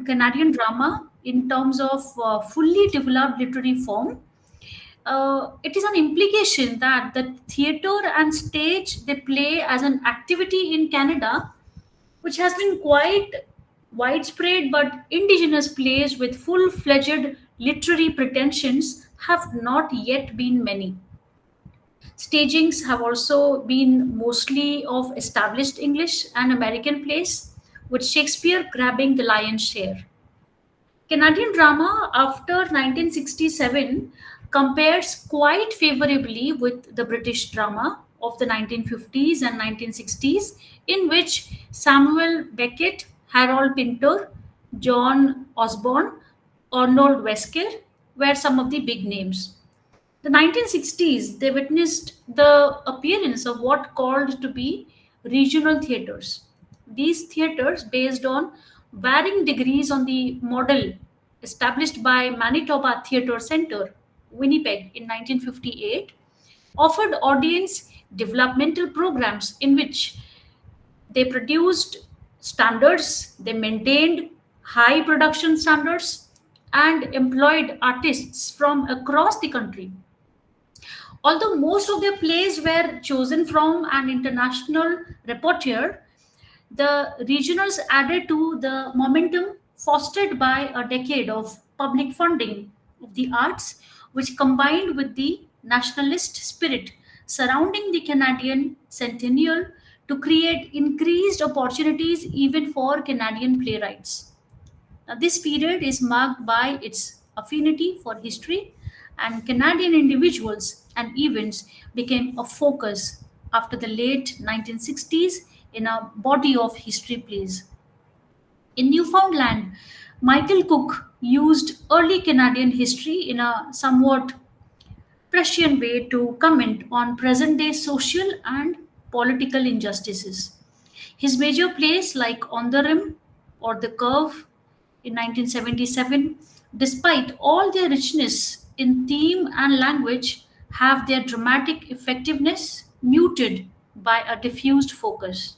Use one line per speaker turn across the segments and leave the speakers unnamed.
Canadian drama in terms of fully developed literary form, it is an implication that the theater and stage they play as an activity in Canada, which has been quite widespread, but indigenous plays with full-fledged literary pretensions have not yet been many. Stagings have also been mostly of established English and American plays, with Shakespeare grabbing the lion's share. Canadian drama after 1967 compares quite favorably with the British drama of the 1950s and 1960s, in which Samuel Beckett, Harold Pinter, John Osborne, Arnold Wesker were some of the big names. The 1960s, they witnessed the appearance of what called to be regional theaters. These theaters, based on varying degrees on the model established by Manitoba Theatre Centre, Winnipeg in 1958, offered audience developmental programs in which they produced standards, they maintained high production standards, and employed artists from across the country. Although most of their plays were chosen from an international repertoire, the regionals added to the momentum fostered by a decade of public funding of the arts, which combined with the nationalist spirit surrounding the Canadian centennial to create increased opportunities even for Canadian playwrights. Now, this period is marked by its affinity for history, and Canadian individuals and events became a focus after the late 1960s in a body of history plays. In Newfoundland, Michael Cook used early Canadian history in a somewhat prescient way to comment on present day social and political injustices. His major plays like On the Rim or The Curve in 1977, despite all their richness in theme and language, have their dramatic effectiveness muted by a diffused focus.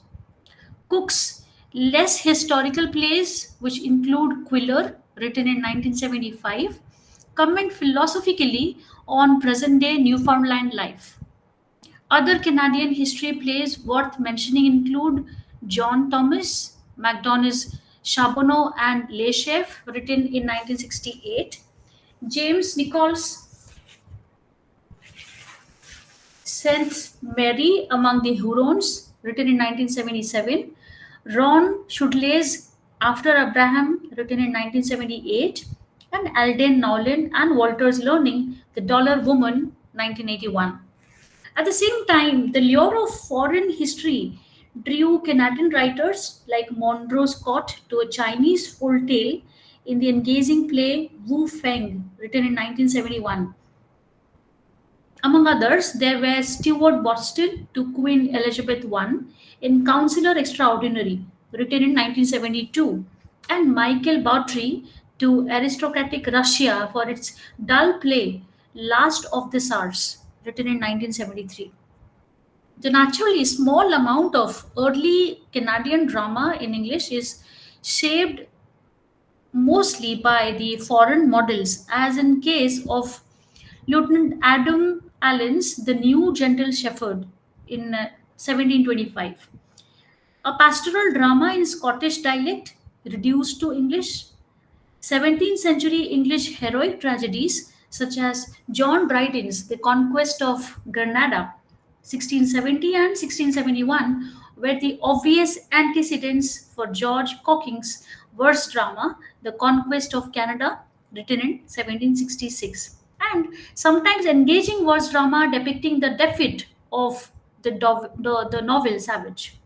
Cook's less historical plays, which include Quiller, written in 1975, comment philosophically on present day Newfoundland life. Other Canadian history plays worth mentioning include John Thomas, MacDonald's Charbonneau and Les Chefs, written in 1968, James Nichols' Saint Mary Among the Hurons, written in 1977, Ron Shudley's After Abraham, written in 1978, and Alden Nolan and Walter's Learning, The Dollar Woman, 1981. At the same time, the lure of foreign history drew Canadian writers like Monroe Scott to a Chinese full tale in the engaging play Wu Feng, written in 1971. Among others, there were Stewart Boston to Queen Elizabeth I in Counselor Extraordinary, written in 1972, and Michael Bowtry to aristocratic Russia for its dull play Last of the Tsars, written in 1973. The naturally small amount of early Canadian drama in English is shaped mostly by the foreign models, as in case of Lieutenant Adam Allen's The New Gentle Shepherd in 1725. A pastoral drama in Scottish dialect reduced to English. 17th century English heroic tragedies such as John Dryden's The Conquest of Granada, 1670 and 1671, were the obvious antecedents for George Cocking's verse drama, The Conquest of Canada, written in 1766, and sometimes engaging verse drama depicting the defeat of the novel Savage.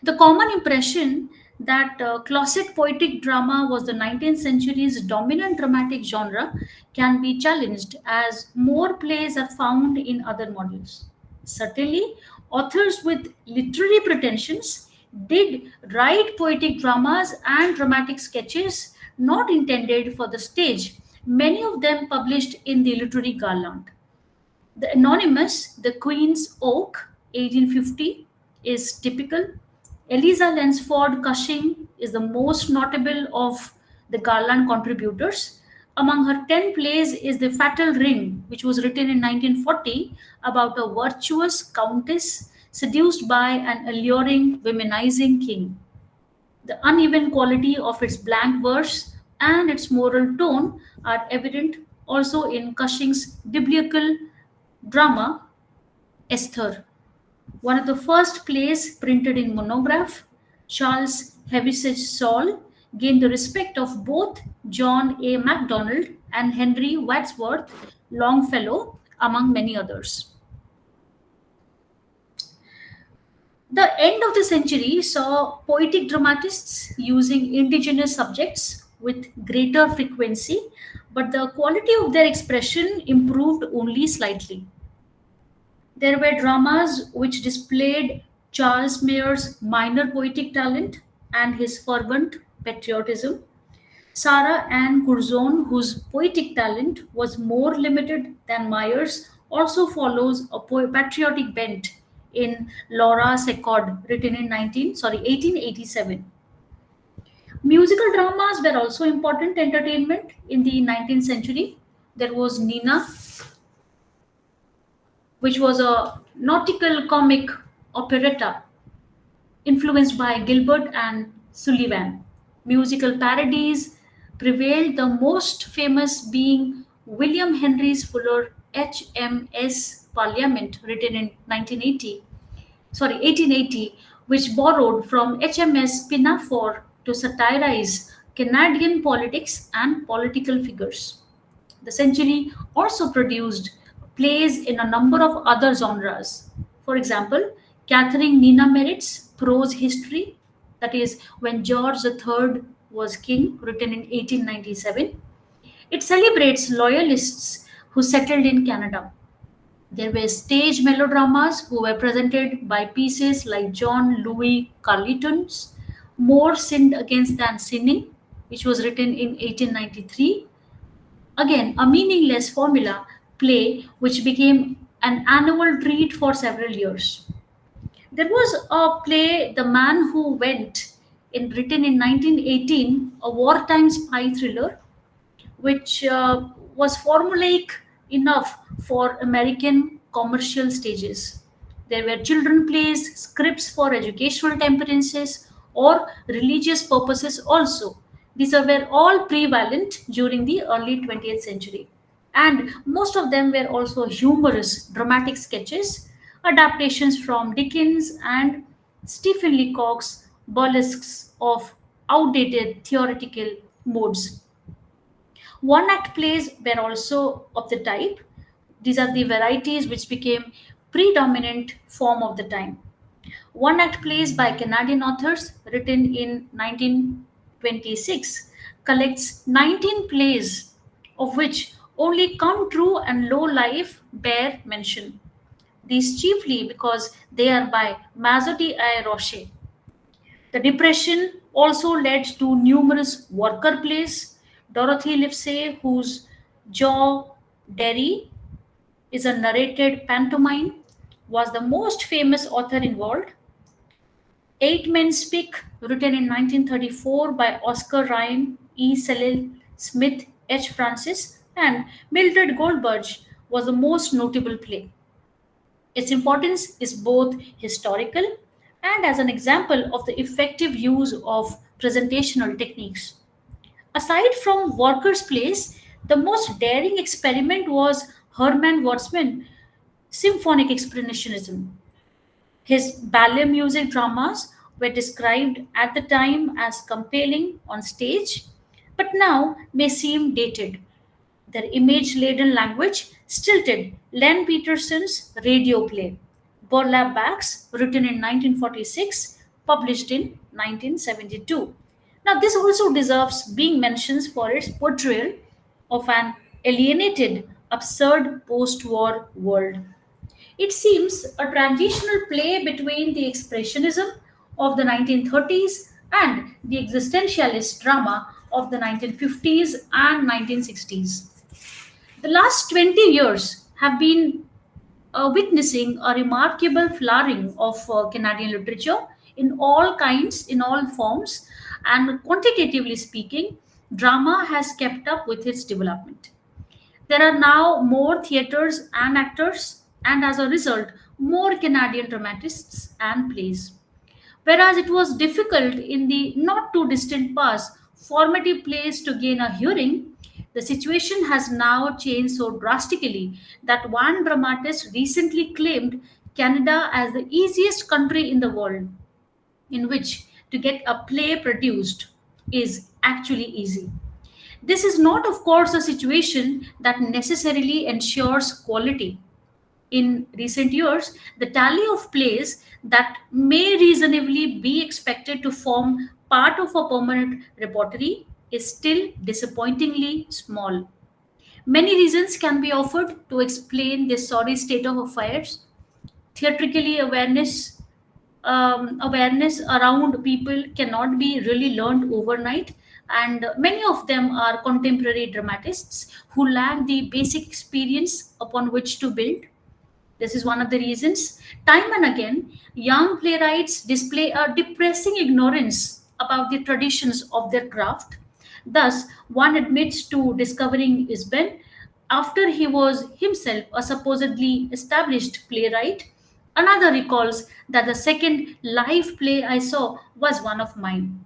The common impression that classic poetic drama was the 19th century's dominant dramatic genre can be challenged as more plays are found in other models. Certainly, authors with literary pretensions did write poetic dramas and dramatic sketches not intended for the stage, many of them published in the Literary Garland. The anonymous The Queen's Oak, 1850, is typical. Eliza Lansford Cushing is the most notable of the Garland contributors. Among her 10 plays is The Fatal Ring, which was written in 1940 about a virtuous countess seduced by an alluring, womanizing king. The uneven quality of its blank verse and its moral tone are evident also in Cushing's biblical drama Esther, one of the first plays printed in monograph. Charles Hevisage Saul gained the respect of both John A. MacDonald and Henry Wadsworth Longfellow, among many others. The end of the century saw poetic dramatists using indigenous subjects with greater frequency, but the quality of their expression improved only slightly. There were dramas which displayed Charles Mayer's minor poetic talent and his fervent patriotism. Sarah Ann Curzon, whose poetic talent was more limited than Mayer's, also follows a patriotic bent in Laura Secord, written in 1887. Musical dramas were also important entertainment in the 19th century. There was Nina, which was a nautical comic operetta influenced by Gilbert and Sullivan. Musical parodies prevailed, the most famous being William Henry Fuller HMS Parliament, written in 1880, which borrowed from HMS Pinafore to satirize Canadian politics and political figures. The century also produced plays in a number of other genres. For example, Catherine Nina Merritt's Prose History, that is, when George III was king, written in 1897. It celebrates loyalists who settled in Canada. There were stage melodramas who were presented by pieces like John Louis Carleton's More Sinned Against Than Sinning, which was written in 1893. Again, a meaningless formula play which became an annual treat for several years. There was a play, The Man Who Went, written in 1918, a wartime spy thriller, which was formulaic enough for American commercial stages. There were children plays, scripts for educational temperances or religious purposes also. These were all prevalent during the early 20th century. And most of them were also humorous, dramatic sketches, adaptations from Dickens and Stephen Leacock's burlesques of outdated theoretical modes. One act plays were also of the type. These are the varieties which became predominant form of the time. One act plays by Canadian authors written in 1926 collects 19 plays, of which only Come True and Low Life bear mention. These chiefly because they are by Mazzotti I. Roche. The Depression also led to numerous worker plays. Dorothy Livesey, whose Joe Derry is a narrated pantomime, was the most famous author involved. Eight Men Speak, written in 1934 by Oscar Ryan, E. Cecil Smith, H. Francis, and Mildred Goldberg, was the most notable play. Its importance is both historical and as an example of the effective use of presentational techniques. Aside from workers' plays, the most daring experiment was Hermann Wordsman's symphonic expressionism. His ballet music dramas were described at the time as compelling on stage, but now may seem dated. Their image laden language stilted Len Peterson's radio play, Burlap Bags, written in 1946, published in 1972. Now, this also deserves being mentioned for its portrayal of an alienated, absurd post war world. It seems a transitional play between the expressionism of the 1930s and the existentialist drama of the 1950s and 1960s. The last 20 years have been witnessing a remarkable flowering of Canadian literature, in all kinds, in all forms, and quantitatively speaking, drama has kept up with its development. There are now more theatres and actors, and as a result, more Canadian dramatists and plays. Whereas it was difficult in the not too distant past formative plays to gain a hearing, the situation has now changed so drastically that one dramatist recently claimed Canada as the easiest country in the world in which to get a play produced is actually easy. This is not, of course, a situation that necessarily ensures quality. In recent years, the tally of plays that may reasonably be expected to form part of a permanent repertory is still disappointingly small. Many reasons can be offered to explain this sorry state of affairs. Theatrically, awareness around people cannot be really learned overnight, and many of them are contemporary dramatists who lack the basic experience upon which to build. This is one of the reasons. Time and again, young playwrights display a depressing ignorance about the traditions of their craft. Thus, one admits to discovering Isben after he was himself a supposedly established playwright. Another recalls that the second live play I saw was one of mine.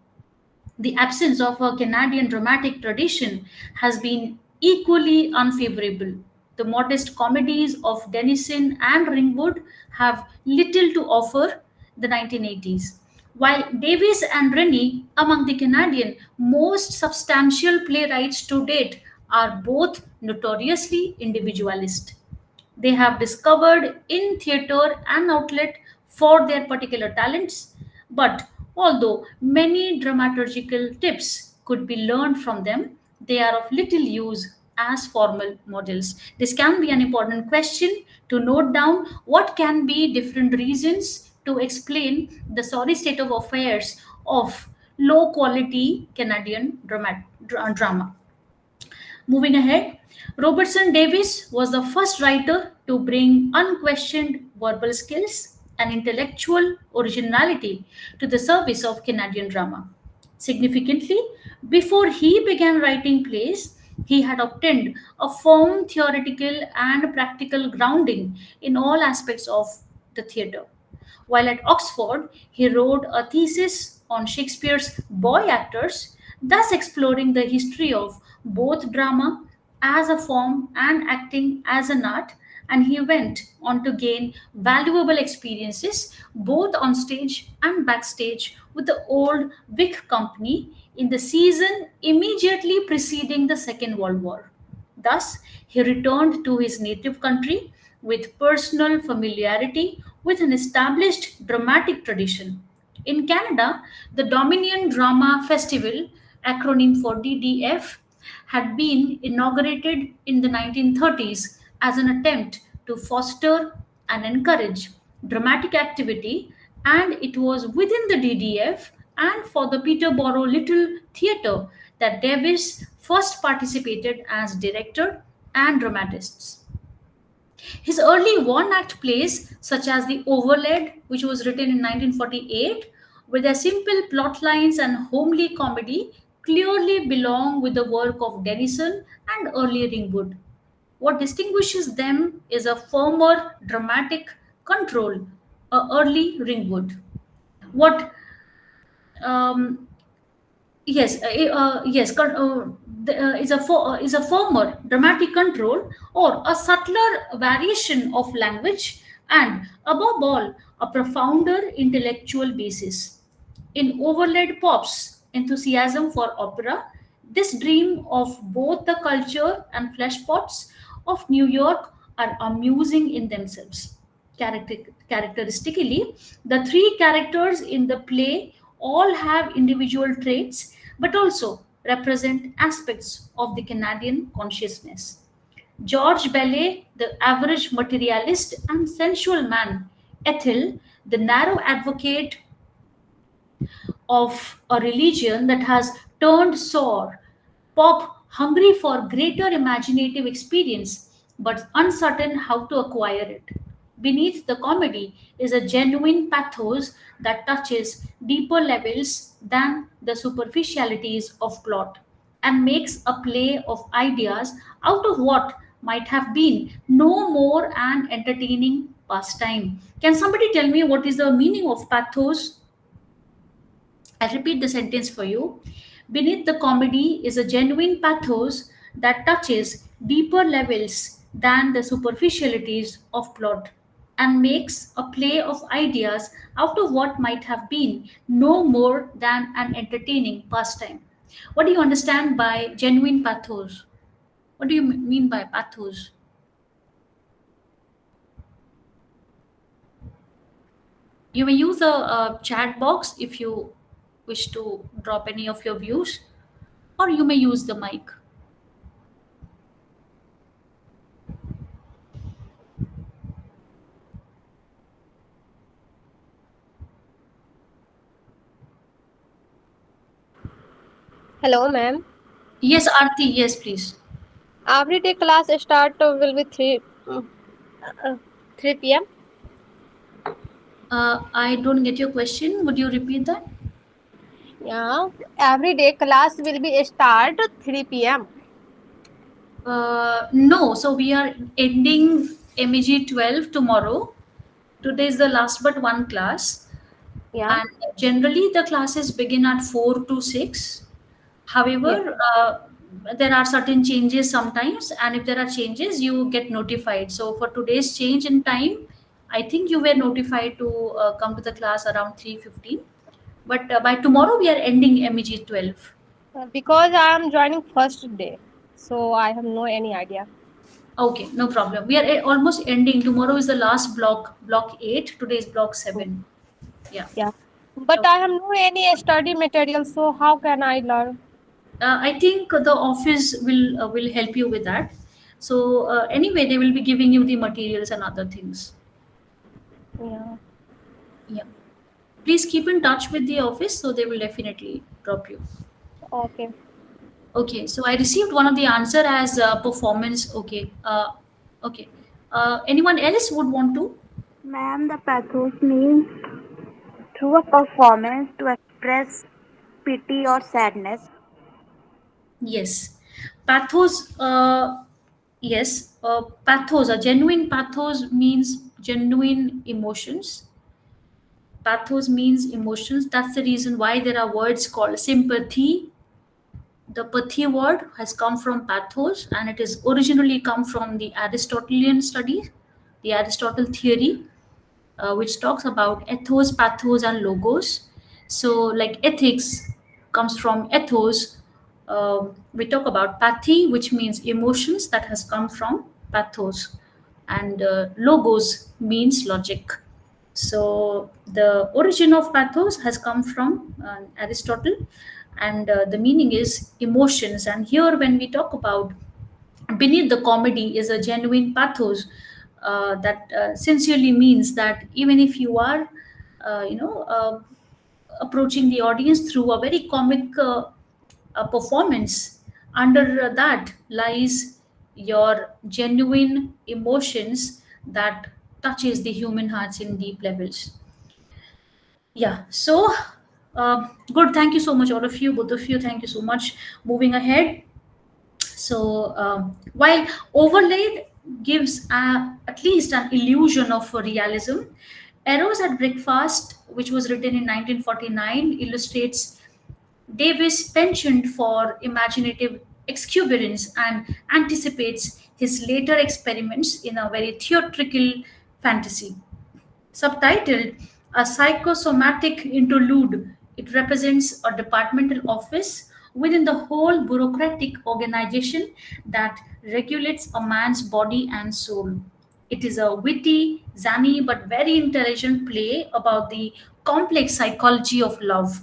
The absence of a Canadian dramatic tradition has been equally unfavorable. The modest comedies of Denison and Ringwood have little to offer the 1980s, while Davis and Rennie, among the Canadian most substantial playwrights to date, are both notoriously individualist. They have discovered in theatre an outlet for their particular talents, but although many dramaturgical tips could be learned from them, they are of little use as formal models. This can be an important question to note down what can be different reasons to explain the sorry state of affairs of low quality Canadian drama. Moving ahead, Robertson Davis was the first writer to bring unquestioned verbal skills and intellectual originality to the service of Canadian drama. Significantly, before he began writing plays, he had obtained a firm theoretical and practical grounding in all aspects of the theatre. While at Oxford, he wrote a thesis on Shakespeare's boy actors, thus exploring the history of both drama as a form and acting as an art. And he went on to gain valuable experiences both on stage and backstage with the old Vic Company in the season immediately preceding the Second World War. Thus, he returned to his native country with personal familiarity with an established dramatic tradition. In Canada, the Dominion Drama Festival, acronym for DDF, had been inaugurated in the 1930s as an attempt to foster and encourage dramatic activity, and it was within the DDF and for the Peterborough Little Theatre that Davis first participated as director and dramatists. His early one act plays, such as The Overled, which was written in 1948, with their simple plot lines and homely comedy, clearly belong with the work of Denison and early Ringwood. What distinguishes them is a firmer dramatic control, a early Ringwood. What um, Yes, is a former dramatic control or a subtler variation of language, and above all, a profounder intellectual basis. In Overlaid Pop's enthusiasm for opera, this dream of both the culture and fleshpots of New York are amusing in themselves. Characteristically, the three characters in the play all have individual traits but also represent aspects of the Canadian consciousness. George Ballet, the average materialist and sensual man; Ethel, the narrow advocate of a religion that has turned sour; Pop, hungry for greater imaginative experience but uncertain how to acquire it. Beneath the comedy is a genuine pathos that touches deeper levels than the superficialities of plot and makes a play of ideas out of what might have been no more an entertaining pastime. Can somebody tell me what is the meaning of pathos? I'll repeat the sentence for you. Beneath the comedy is a genuine pathos that touches deeper levels than the superficialities of plot and makes a play of ideas out of what might have been no more than an entertaining pastime. What do you understand by genuine pathos? What do you mean by pathos? You may use a chat box if you wish to drop any of your views, or you may use the mic.
Hello, ma'am.
Yes, Aarti, yes, please.
Every day class start will be 3 p.m.
I don't get your question. Would you repeat that?
Yeah. Every day class will be start 3 p.m.
No, so we are ending MEG-12 tomorrow. Today is the last but one class,
Yeah.
and generally the classes begin at 4 to 6.
Yeah.
However, there are certain changes sometimes, and if there are changes, you get notified. So for today's change in time, I think you were notified to come to the class around 3:15. But by tomorrow, we are ending MEG-12.
Because I am joining first day, so I have no any idea.
Okay, no problem. We are almost ending. Tomorrow is the last block, block 8. Today is block
Oh,
7. Yeah.
yeah. But I
Okay.
have no any study material, so how can I learn?
I think the office will help you with that. So anyway, they will be giving you the materials and other things.
Yeah.
Yeah. Please keep in touch with the office, so they will definitely drop you.
Okay.
Okay. So I received one of the answer as performance. Okay. Okay. Anyone else would want to?
Ma'am, the pathos means through a performance to express pity or sadness.
Yes. Pathos. Yes, pathos, a genuine pathos means genuine emotions. Pathos means emotions. That's the reason why there are words called sympathy. The pathy word has come from pathos, and it is originally come from the Aristotelian study, the Aristotle theory, which talks about ethos, pathos, and logos. So, like ethics comes from ethos. We talk about pathy, which means emotions, that has come from pathos, and logos means logic. So, the origin of pathos has come from Aristotle, and the meaning is emotions. And here, when we talk about beneath the comedy is a genuine pathos that sincerely means that even if you are approaching the audience through a very comic performance, under that lies your genuine emotions that touches the human hearts in deep levels. Yeah, so good, thank you so much, all of you, both of you, thank you so much. Moving ahead, so while overlaid gives at least an illusion of realism, Arrows at Breakfast, which was written in 1949, illustrates Davis' penchant for imaginative exuberance and anticipates his later experiments in a very theatrical fantasy. Subtitled A Psychosomatic Interlude, it represents a departmental office within the whole bureaucratic organization that regulates a man's body and soul. It is a witty, zany, but very intelligent play about the complex psychology of love.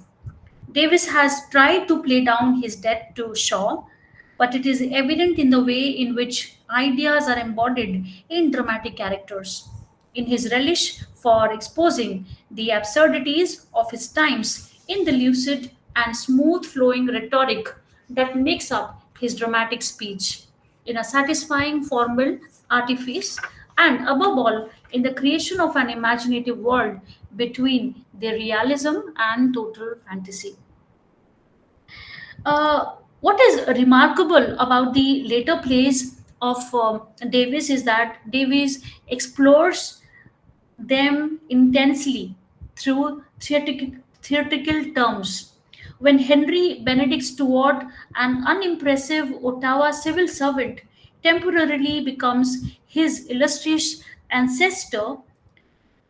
Davis has tried to play down his debt to Shaw, but it is evident in the way in which ideas are embodied in dramatic characters. In his relish for exposing the absurdities of his times in the lucid and smooth flowing rhetoric that makes up his dramatic speech. In a satisfying formal artifice, and above all, in the creation of an imaginative world between the realism and total fantasy. What is remarkable about the later plays of Davis is that Davis explores them intensely through theatrical terms. When Henry Benedict Stuart, an unimpressive Ottawa civil servant, temporarily becomes his illustrious ancestor,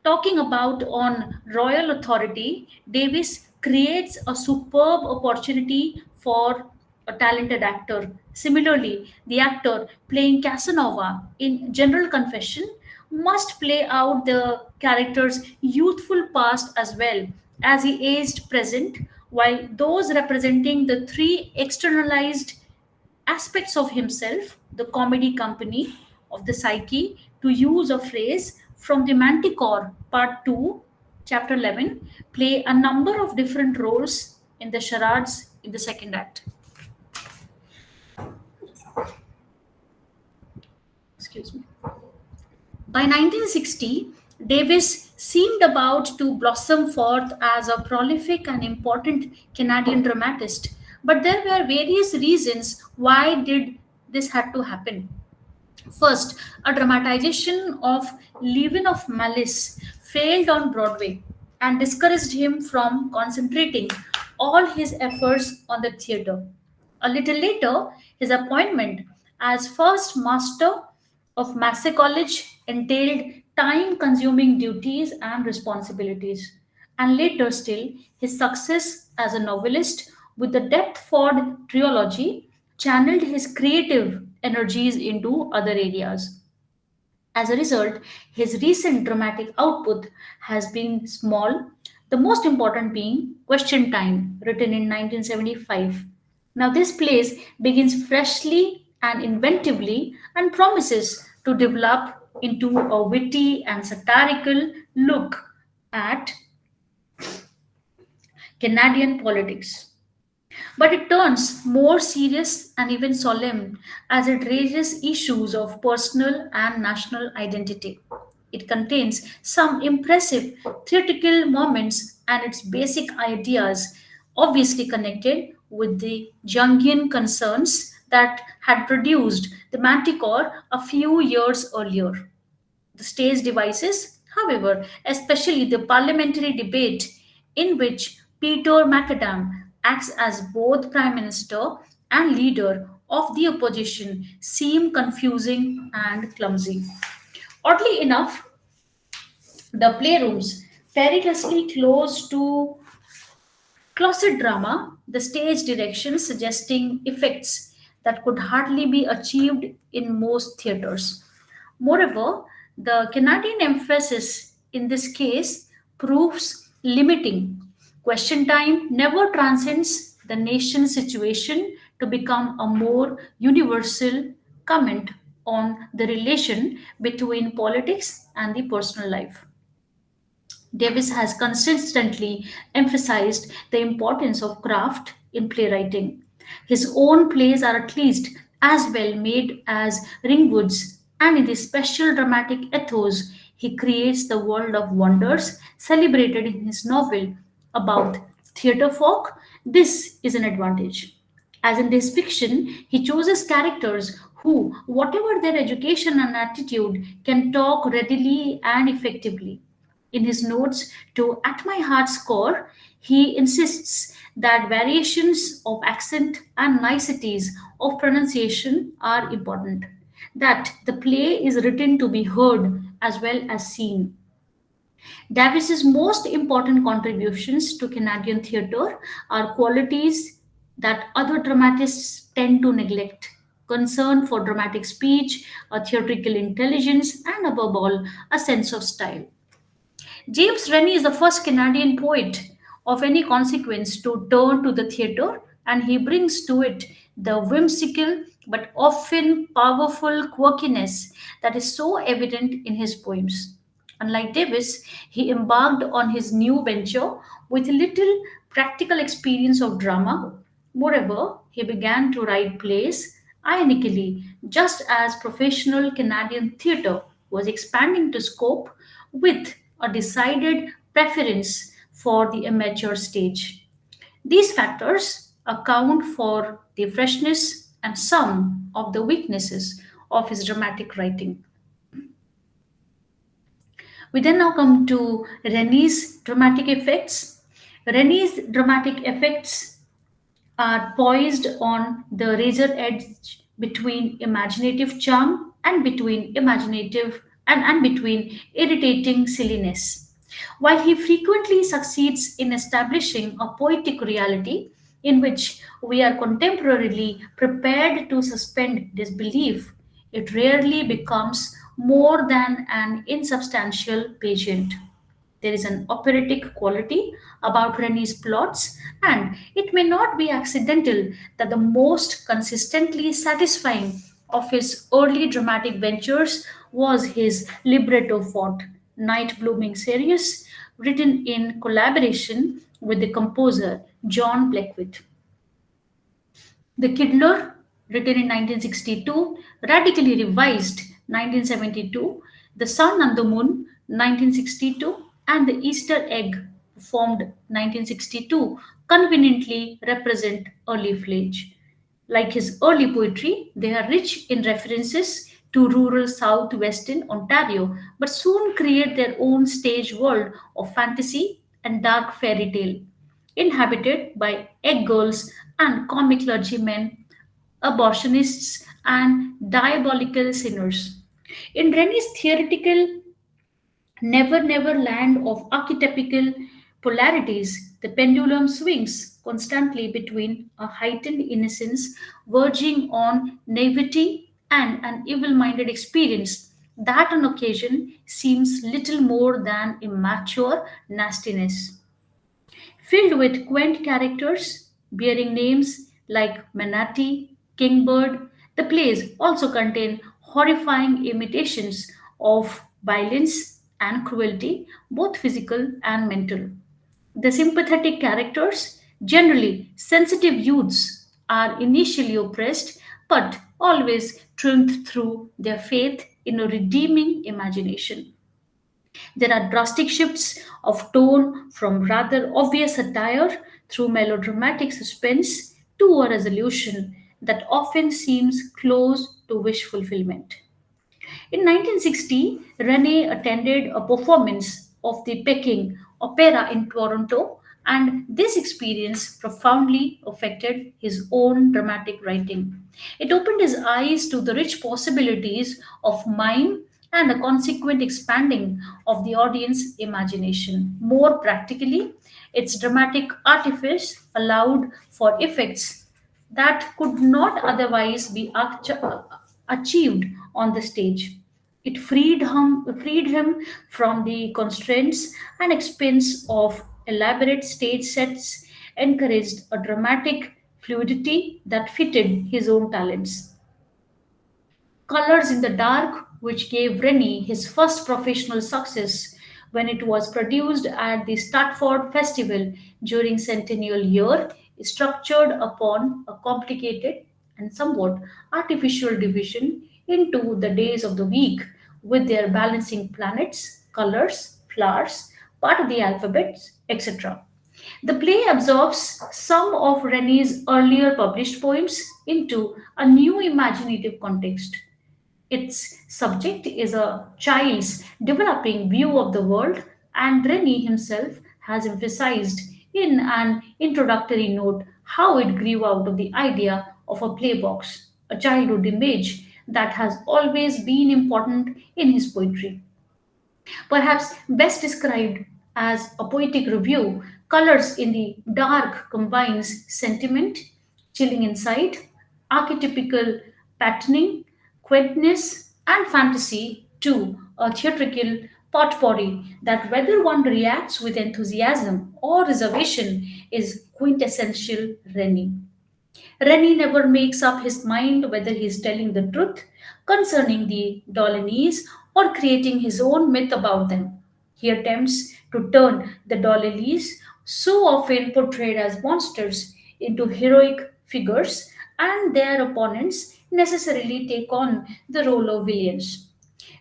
talking about on royal authority, Davis creates a superb opportunity for a talented actor. Similarly, the actor playing Casanova in General Confession must play out the character's youthful past as well as he aged present, while those representing the three externalized aspects of himself, the comedy company of the psyche, to use a phrase from the Manticore, Part 2, Chapter 11, play a number of different roles in the charades in the second act. Excuse me. By 1960, Davis seemed about to blossom forth as a prolific and important Canadian dramatist. But there were various reasons why did this had to happen. First, a dramatization of Leaven of Malice failed on Broadway and discouraged him from concentrating all his efforts on the theatre. A little later, his appointment as first master of Massey College entailed time consuming duties and responsibilities. And later still, his success as a novelist with the Deptford trilogy channeled his creative energies into other areas. As a result, his recent dramatic output has been small, the most important being Question Time, written in 1975. Now, this play begins freshly and inventively and promises to develop into a witty and satirical look at Canadian politics. But it turns more serious and even solemn as it raises issues of personal and national identity. It contains some impressive theatrical moments and its basic ideas, obviously connected with the Jungian concerns that had produced the Manticore a few years earlier. The stage devices, however, especially the parliamentary debate in which Peter Macadam acts as both Prime Minister and leader of the opposition, seem confusing and clumsy. Oddly enough, the playrooms, perilously close to closet drama, the stage direction suggesting effects that could hardly be achieved in most theaters. Moreover, the Canadian emphasis in this case proves limiting. Question time never transcends the nation's situation to become a more universal comment on the relation between politics and the personal life. Davis has consistently emphasized the importance of craft in playwriting. His own plays are at least as well made as Ringwood's, and in the special dramatic ethos, he creates the world of wonders celebrated in his novel about theatre folk. This is an advantage. As in this fiction, he chooses characters who, whatever their education and attitude, can talk readily and effectively. In his notes to At My Heart's Core, he insists that variations of accent and niceties of pronunciation are important, that the play is written to be heard as well as seen. Davis's most important contributions to Canadian theatre are qualities that other dramatists tend to neglect: concern for dramatic speech, a theatrical intelligence, and above all, a sense of style. James Rennie is the first Canadian poet of any consequence to turn to the theatre, and he brings to it the whimsical but often powerful quirkiness that is so evident in his poems. Unlike Davis, he embarked on his new venture with little practical experience of drama. Moreover, he began to write plays, ironically, just as professional Canadian theatre was expanding to scope with a decided preference for the amateur stage. These factors account for the freshness and some of the weaknesses of his dramatic writing. We then now come to Rene's dramatic effects. Rene's dramatic effects are poised on the razor edge between imaginative charm and between irritating silliness. While he frequently succeeds in establishing a poetic reality in which we are contemporarily prepared to suspend disbelief, it rarely becomes more than an insubstantial pageant. There is an operatic quality about Rene's plots, and it may not be accidental that the most consistently satisfying of his early dramatic ventures was his libretto fort, Night Blooming series, written in collaboration with the composer John Bleckwitt. The Kiddler, written in 1962, radically revised 1972, The Sun and the Moon 1962, and The Easter Egg, formed 1962, conveniently represent early Flage. Like his early poetry, they are rich in references to rural southwestern Ontario, but soon create their own stage world of fantasy and dark fairy tale, inhabited by egg girls and comic clergymen, abortionists, and diabolical sinners. In Rennie's theoretical never land of archetypical polarities, the pendulum swings constantly between a heightened innocence verging on naivety and an evil minded experience that on occasion seems little more than immature nastiness. Filled with quaint characters bearing names like Manatee, Kingbird, the plays also contain horrifying imitations of violence and cruelty, both physical and mental. The sympathetic characters, generally sensitive youths, are initially oppressed but always triumph through their faith in a redeeming imagination. There are drastic shifts of tone from rather obvious satire through melodramatic suspense to a resolution that often seems close to wish fulfillment. In 1960, Rene attended a performance of the Peking Opera in Toronto, and this experience profoundly affected his own dramatic writing. It opened his eyes to the rich possibilities of mime and a consequent expanding of the audience imagination. More practically, its dramatic artifice allowed for effects that could not otherwise be achieved on the stage. It freed him from the constraints and expense of elaborate stage sets, encouraged a dramatic fluidity that fitted his own talents. Colors in the Dark, which gave Rennie his first professional success when it was produced at the Stratford Festival during Centennial Year, is structured upon a complicated and somewhat artificial division into the days of the week with their balancing planets, colors, flowers, part of the alphabet, etc. The play absorbs some of Rennie's earlier published poems into a new imaginative context. Its subject is a child's developing view of the world, and Rennie himself has emphasized in an introductory note how it grew out of the idea of a playbox, a childhood image that has always been important in his poetry. Perhaps best described as a poetic review, Colors in the Dark combines sentiment, chilling insight, archetypical patterning, quaintness, and fantasy to a theatrical potpourri that, whether one reacts with enthusiasm or reservation, is quintessential Rennie. Rennie never makes up his mind whether he is telling the truth concerning the Dolenese or creating his own myth about them. He attempts to turn the Dolenese, so often portrayed as monsters, into heroic figures, and their opponents necessarily take on the role of villains.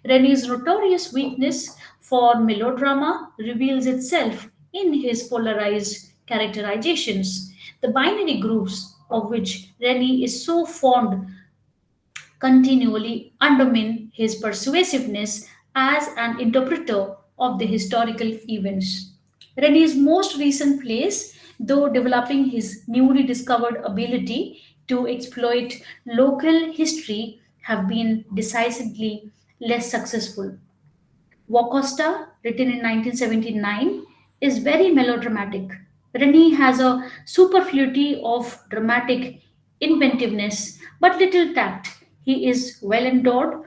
Rene's notorious weakness for melodrama reveals itself in his polarized characterizations. The binary groups of which Rene is so fond continually undermine his persuasiveness as an interpreter of the historical events. Rene's most recent plays, though developing his newly discovered ability to exploit local history, have been decisively less successful. Wacosta, written in 1979, is very melodramatic. Rene has a superfluity of dramatic inventiveness but little tact. He is well endowed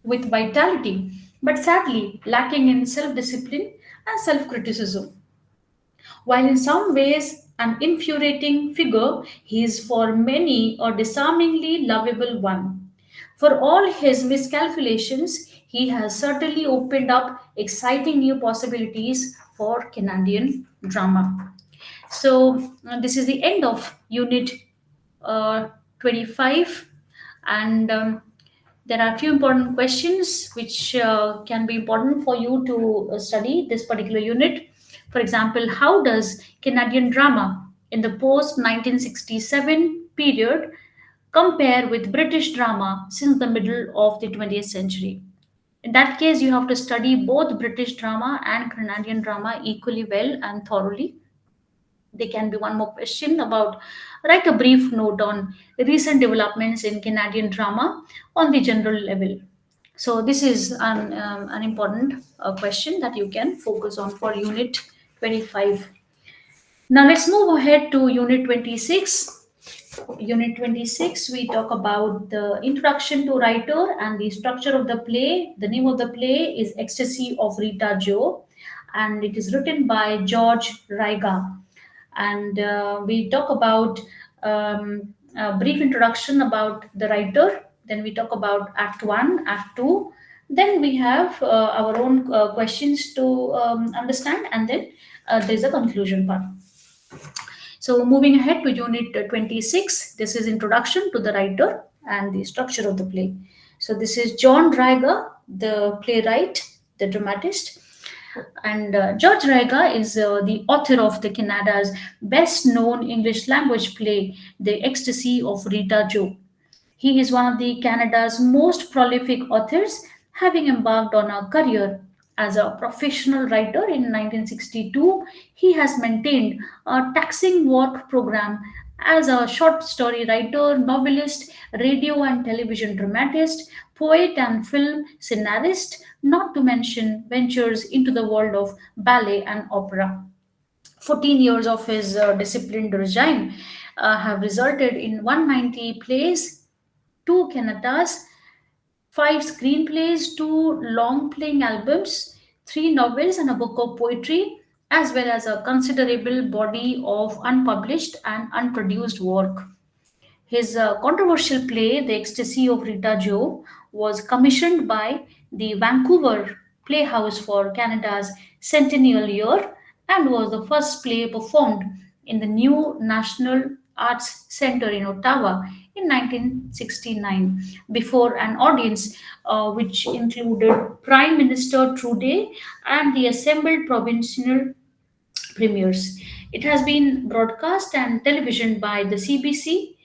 with vitality, but sadly lacking in self discipline and self criticism. While in some ways an infuriating figure, he is for many a disarmingly lovable one. For all his miscalculations, he has certainly opened up exciting new possibilities for Canadian drama. So, this is the end of Unit uh, 25, and there are a few important questions which can be important for you to study this particular unit. For example, how does Canadian drama in the post 1967 period compare with British drama since the middle of the 20th century? In that case, you have to study both British drama and Canadian drama equally well and thoroughly. There can be one more question about write a brief note on recent developments in Canadian drama on the general level. So this is an important question that you can focus on for Unit 25. Now let's move ahead to Unit 26. Unit 26, we talk about the introduction to writer and the structure of the play. The name of the play is Ecstasy of Rita Joe, and it is written by George Raiga. And we talk about a brief introduction about the writer. Then we talk about Act 1, Act 2. Then we have our own questions to understand, and then there's a conclusion part. So moving ahead to Unit 26, this is introduction to the writer and the structure of the play. So this is John Drager, the playwright, the dramatist, and George Raiga is the author of the Canada's best known English language play, The Ecstasy of Rita Joe. He is one of the Canada's most prolific authors, having embarked on a career as a professional writer in 1962. He has maintained a taxing work program as a short story writer, novelist, radio and television dramatist, poet and film scenarist, not to mention ventures into the world of ballet and opera. 14 years of his disciplined regime have resulted in 190 plays, two canatas, five screenplays, two long playing albums, three novels, and a book of poetry, as well as a considerable body of unpublished and unproduced work. His controversial play, The Ecstasy of Rita Joe, was commissioned by the Vancouver Playhouse for Canada's centennial year and was the first play performed in the new National Arts Centre in Ottawa in 1969 before an audience which included Prime Minister Trudeau and the assembled provincial premieres. It has been broadcast and televisioned by the CBC,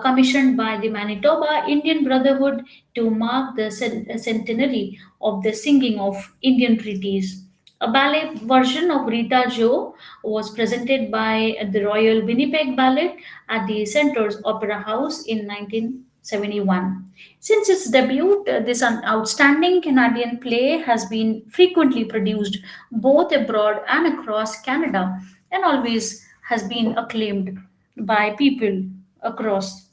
commissioned by the Manitoba Indian Brotherhood to mark the centenary of the singing of Indian treaties. A ballet version of Rita Joe was presented by the Royal Winnipeg Ballet at the Centre's Opera House in 1971. Since its debut, this outstanding Canadian play has been frequently produced both abroad and across Canada and always has been acclaimed by people across.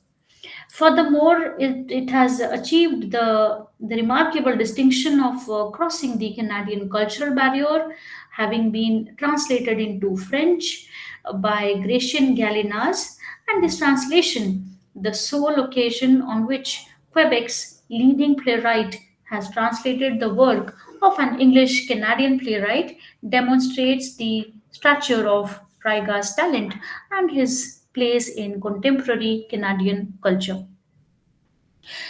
Furthermore, it has achieved the remarkable distinction of crossing the Canadian cultural barrier, having been translated into French by Gracien Galinas, and this translation, the sole occasion on which Quebec's leading playwright has translated the work of an English Canadian playwright, demonstrates the stature of Raiga's talent and his place in contemporary Canadian culture.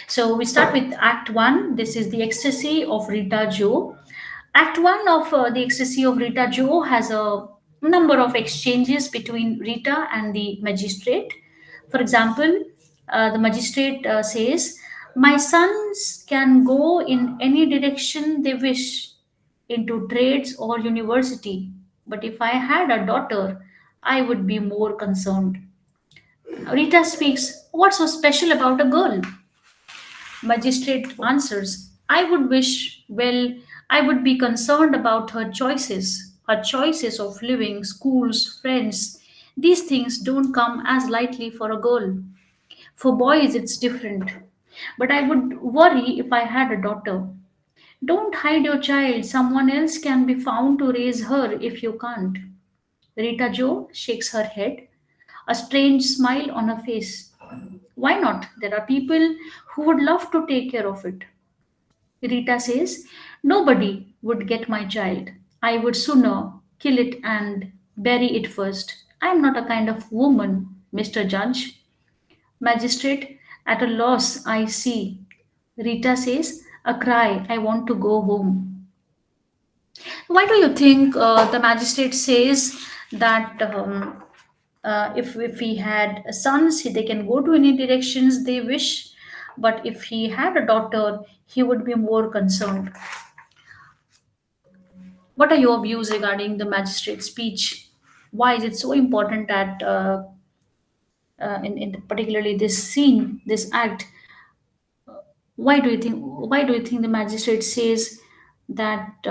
So we start with Act 1. This is the ecstasy of Rita Joe. Act 1 of the ecstasy of Rita Joe has a number of exchanges between Rita and the magistrate. For example, the magistrate says, "My sons can go in any direction they wish, into trades or university. But if I had a daughter, I would be more concerned." Rita speaks, "What's so special about a girl?" Magistrate answers, "I would wish, well, I would be concerned about her choices of living, schools, friends. These things don't come as lightly for a girl. For boys, it's different. But I would worry if I had a daughter. Don't hide your child. Someone else can be found to raise her if you can't." Rita Jo shakes her head, a strange smile on her face. "Why not? There are people who would love to take care of it." Rita says, "Nobody would get my child. I would sooner kill it and bury it first. I am not a kind of woman, Mr. Judge." Magistrate, at a loss, "I see." Rita says, a cry, "I want to go home." Why do you think the magistrate says that if he had sons, they can go to any directions they wish, but if he had a daughter, he would be more concerned? What are your views regarding the magistrate speech? Why is it so important that in particularly this scene, this act? Why do you think the magistrate says that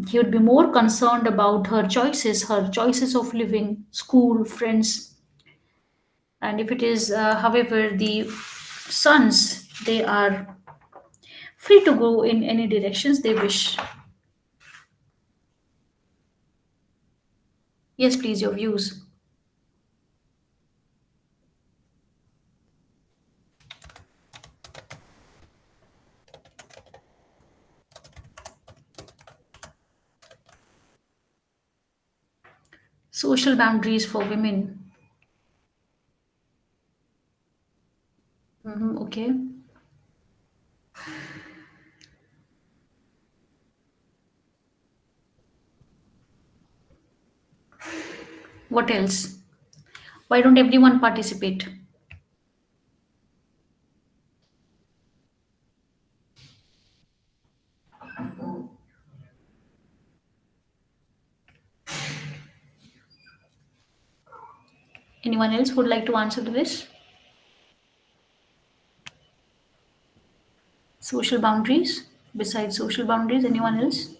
he would be more concerned about her choices of living, school, friends, and if it is, however, the sons, they are free to go in any directions they wish. Yes, please, your views. Social boundaries for women. Okay. What else? Why don't everyone participate? Anyone else would like to answer to this? Social boundaries? Besides social boundaries, anyone else?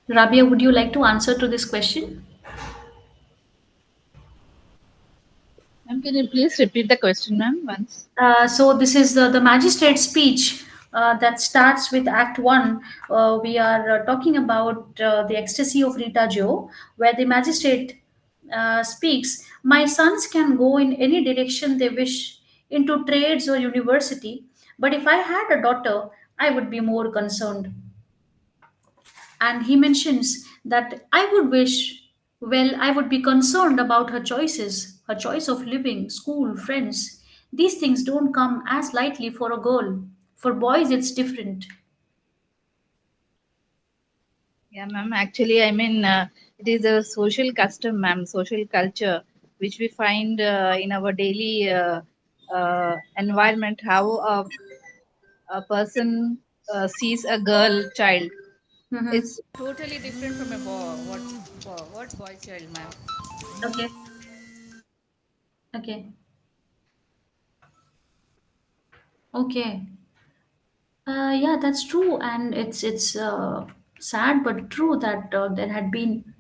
Rabia, would you like to answer to this question?
Ma'am, can you please repeat the question, ma'am, once?
So this is the magistrate speech that starts with Act 1. We are talking about the ecstasy of Rita Jo, where the magistrate speaks, "My sons can go in any direction they wish, into trades or university, but if I had a daughter, I would be more concerned." And he mentions that I would wish, well, I would be concerned about her choices, her choice of living, school, friends. These things don't come as lightly for a girl. For boys, it's different.
Yeah, ma'am. Actually, I mean, it is a social custom, ma'am, social culture, which we find in our daily environment. How a person sees a girl child,
Mm-hmm.
it's totally different from a boy. What boy child, ma'am?
Okay. Okay. Okay. Yeah, that's true, and it's sad but true that there had been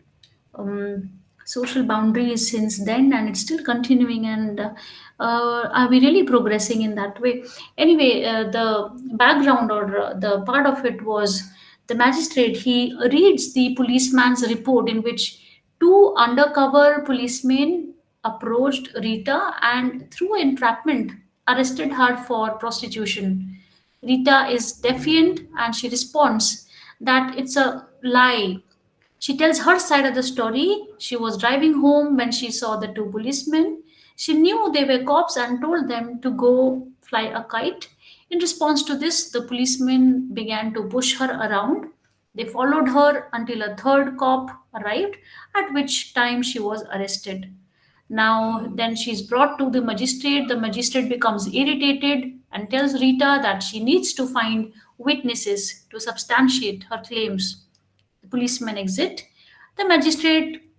um, social boundaries since then, and it's still continuing. And are we really progressing in that way? Anyway, the background or the part of it was the magistrate. He reads the policeman's report in which two undercover policemen approached Rita and through entrapment arrested her for prostitution. Rita is defiant and she responds, that it's a lie. She tells her side of the story. She was driving home when she saw the two policemen. She knew they were cops and told them to go fly a kite. In response to this, the policemen began to push her around. They followed her until a third cop arrived, at which time she was arrested. Now, then she's brought to the magistrate. The magistrate becomes irritated and tells Rita that she needs to find witnesses to substantiate her claims. The policemen exit. The magistrate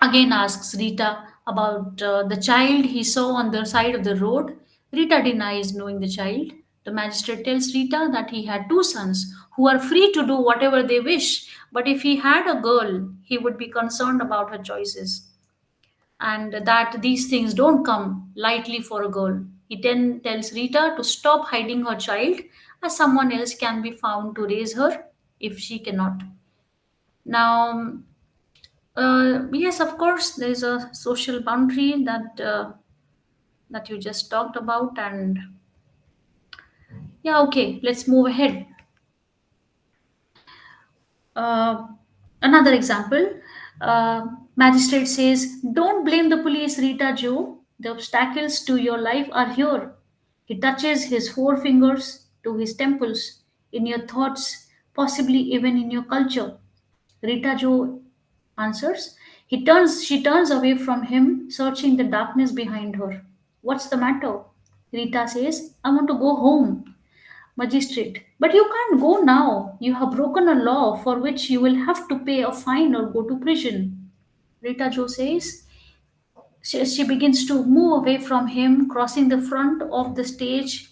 again asks Rita about the child he saw on the side of the road. Rita denies knowing the child. The magistrate tells Rita that he had two sons who are free to do whatever they wish, but if he had a girl, he would be concerned about her choices and that these things don't come lightly for a girl. He then tells Rita to stop hiding her child as someone else can be found to raise her if she cannot. Now, yes, of course, there is a social boundary that you just talked about, and yeah, okay, let's move ahead. Uh, Another example, uh, magistrate says, "Don't blame the police, Rita Joe. The obstacles to your life are here." He touches his four fingers to his temples, in your thoughts, possibly even in your culture. Rita Joe answers. She turns away from him, searching the darkness behind her. What's the matter? Rita says, I want to go home. Magistrate, but you can't go now. You have broken a law for which you will have to pay a fine or go to prison. Rita Jo says, she begins to move away from him, crossing the front of the stage,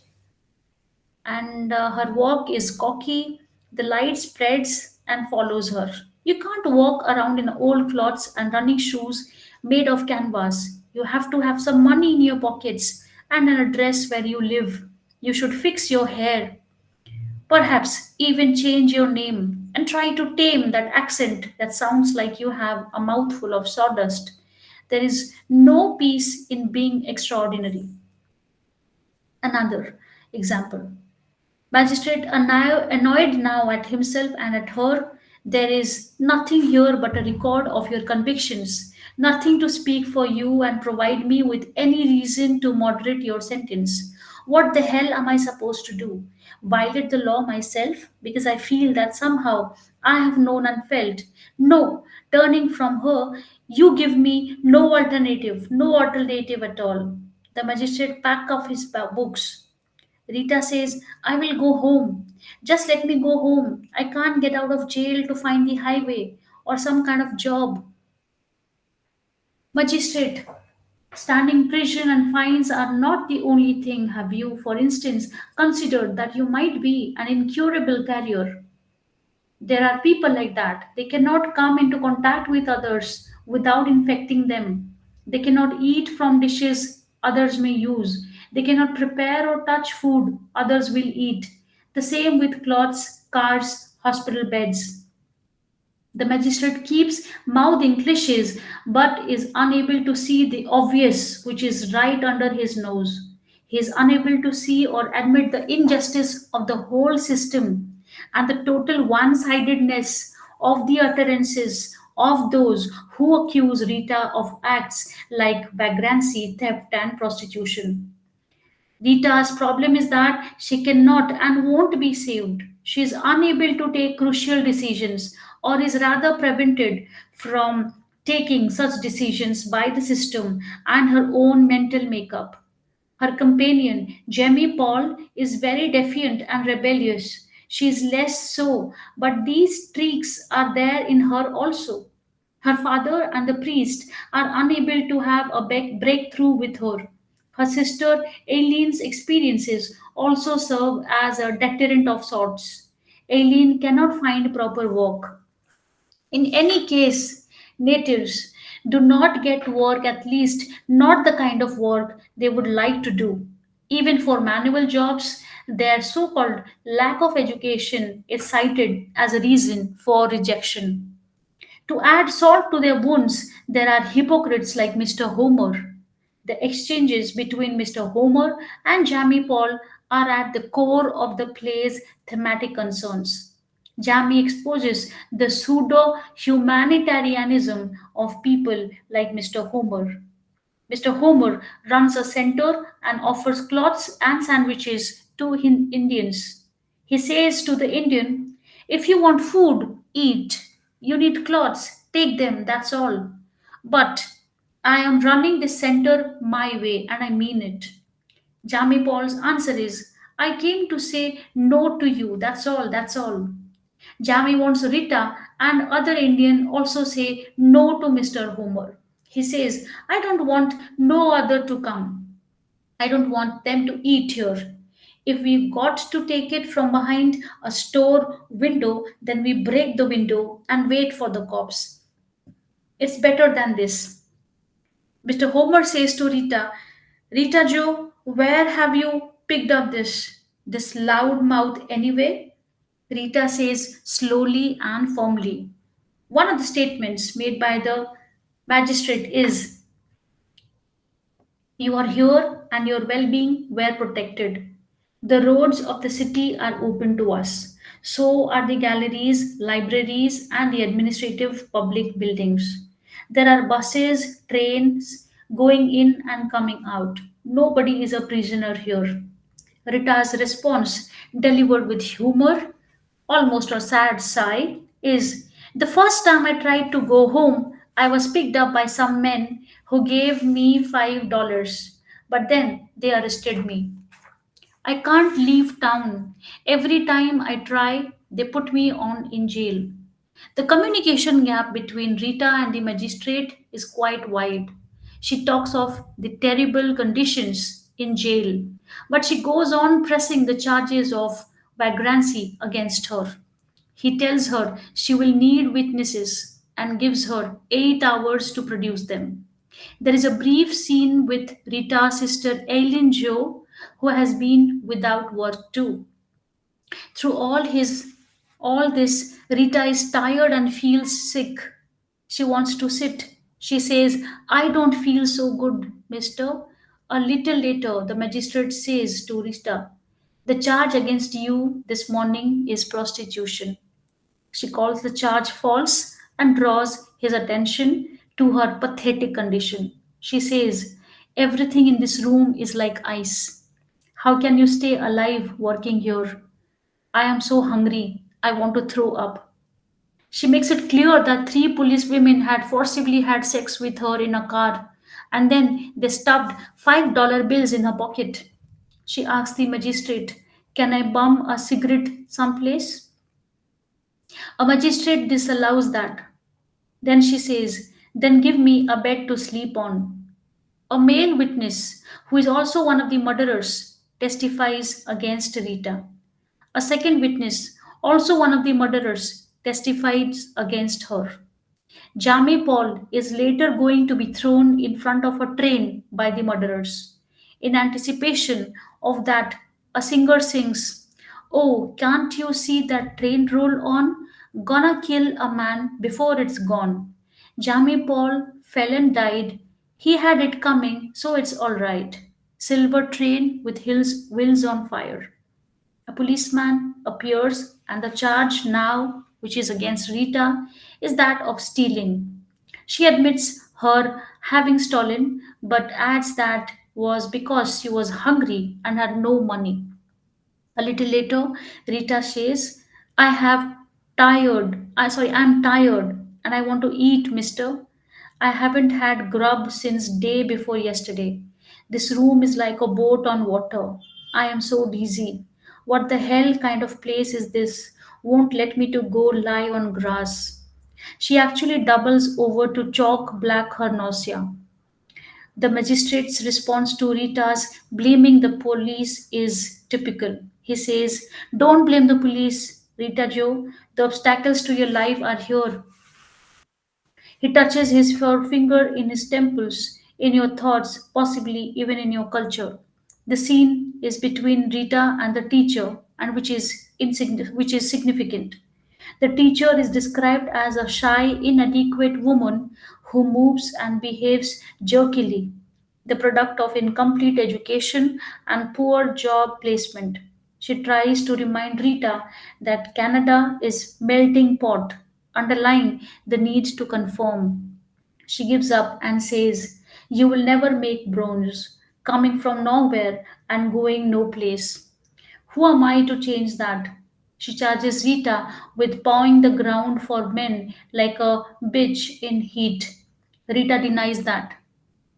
and her walk is cocky. The light spreads and follows her. You can't walk around in old clothes and running shoes made of canvas. You have to have some money in your pockets and an address where you live. You should fix your hair, perhaps even change your name and try to tame that accent that sounds like you have a mouthful of sawdust. There is no peace in being extraordinary. Another example. Magistrate annoyed now at himself and at her. There is nothing here but a record of your convictions, nothing to speak for you and provide me with any reason to moderate your sentence. What the hell am I supposed to do? Violate the law myself because I feel that somehow I have known and felt? No, turning from her, you give me no alternative at all. The magistrate packed up his books. Rita says, I will go home. Just let me go home. I can't get out of jail to find the highway or some kind of job. Magistrate, standing prison and fines are not the only thing. Have you, for instance, considered that you might be an incurable carrier? There are people like that. They cannot come into contact with others without infecting them. They cannot eat from dishes others may use. They cannot prepare or touch food others will eat. The same with clothes, cars, hospital beds. The magistrate keeps mouthing cliches but is unable to see the obvious, which is right under his nose. He is unable to see or admit the injustice of the whole system and the total one sidedness of the utterances of those who accuse Rita of acts like vagrancy, theft, and prostitution. Rita's problem is that she cannot and won't be saved. She is unable to take crucial decisions or is rather prevented from taking such decisions by the system and her own mental makeup. Her companion, Jamie Paul, is very defiant and rebellious. She is less so, but these streaks are there in her also. Her father and the priest are unable to have a breakthrough with her. Her sister Aileen's experiences also serve as a deterrent of sorts. Aileen cannot find proper work. In any case, natives do not get work, at least not the kind of work they would like to do. Even for manual jobs, their so called lack of education is cited as a reason for rejection. To add salt to their wounds, there are hypocrites like Mr. Homer. The exchanges between Mr. Homer and Jamie Paul are at the core of the play's thematic concerns. Jamie exposes the pseudo humanitarianism of people like Mr. Homer. Mr. Homer runs a center and offers cloths and sandwiches to Indians. He says to the Indian, if you want food, eat. You need clothes, take them, that's all. But I am running this center my way and I mean it. Jamie Paul's answer is, I came to say no to you, that's all, that's all. Jamie wants Rita and other Indian also say no to Mr. Homer. He says, I don't want no other to come. I don't want them to eat here. If we got to take it from behind a store window, then we break the window and wait for the cops. It's better than this. Mr. Homer says to Rita, Rita Joe, where have you picked up this loud mouth anyway? Rita says slowly and firmly. One of the statements made by the magistrate is, you are here and your well being were protected. The roads of the city are open to us. So are the galleries, libraries, and the administrative public buildings. There are buses, trains going in and coming out. Nobody is a prisoner here. Rita's response, delivered with humor, almost a sad sigh, is, the first time I tried to go home, I was picked up by some men who gave me $5, but then they arrested me. I can't leave town. Every time I try, they put me on in jail. The communication gap between Rita and the magistrate is quite wide. She talks of the terrible conditions in jail, but she goes on pressing the charges of vagrancy against her. He tells her she will need witnesses and gives her 8 hours to produce them. There is a brief scene with Rita's sister Eileen Joe, who has been without work too. Through all this, Rita is tired and feels sick. She wants to sit. She says, I don't feel so good, mister. A little later, the magistrate says to Rita, the charge against you this morning is prostitution. She calls the charge false and draws his attention to her pathetic condition. She says, everything in this room is like ice. How can you stay alive working here? I am so hungry. I want to throw up. She makes it clear that three police women had forcibly had sex with her in a car and then they stuffed $5 bills in her pocket. She asks the magistrate, can I bum a cigarette someplace? A magistrate disallows that. Then she says, then give me a bed to sleep on. A male witness, who is also one of the murderers, testifies against Rita. A second witness, also one of the murderers, testifies against her. Jamie Paul is later going to be thrown in front of a train by the murderers. In anticipation of that, a singer sings, oh, can't you see that train roll on? Gonna kill a man before it's gone. Jamie Paul fell and died. He had it coming, so it's all right. Silver train with wheels on fire. A policeman appears, and the charge now, which is against Rita, is that of stealing. She admits her having stolen, but adds that was because she was hungry and had no money. A little later, Rita says, I'm tired and I want to eat, mister. I haven't had grub since day before yesterday. This room is like a boat on water. I am so dizzy. What the hell kind of place is this? Won't let me to go lie on grass. She actually doubles over to chalk black her nausea. The magistrate's response to Rita's blaming the police is typical. He says, don't blame the police, Rita Joe. The obstacles to your life are here. He touches his forefinger in his temples, in your thoughts, possibly even in your culture. The scene is between Rita and the teacher, and which is significant. The teacher is described as a shy, inadequate woman who moves and behaves jerkily, the product of incomplete education and poor job placement. She tries to remind Rita that Canada is melting pot, underlying the need to conform. She gives up and says, "You will never make bronze, coming from nowhere and going no place. Who am I to change that?" She charges Rita with pawing the ground for men like a bitch in heat. Rita denies that.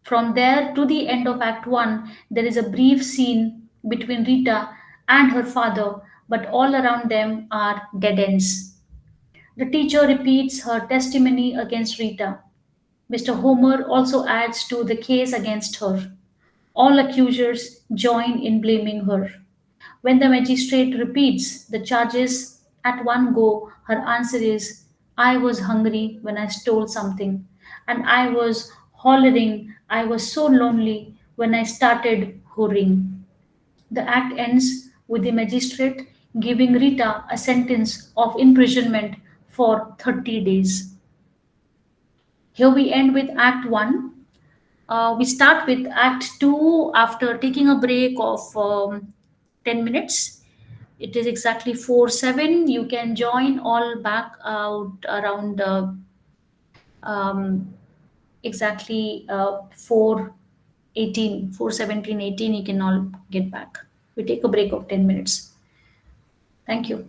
From there to the end of Act 1, there is a brief scene between Rita and her father, but all around them are dead ends. The teacher repeats her testimony against Rita. Mr. Homer also adds to the case against her. All accusers join in blaming her. When the magistrate repeats the charges at one go, her answer is, "I was hungry when I stole something, and I was hollering, I was so lonely when I started whoring." The act ends with the magistrate giving Rita a sentence of imprisonment for 30 days. Here we end with Act 1. We start with Act 2 after taking a break of 10 minutes. It is exactly 4 7. You can join all back out around um, exactly 4 18, 4 17 18. You can all get back. We take a break of 10 minutes. Thank you.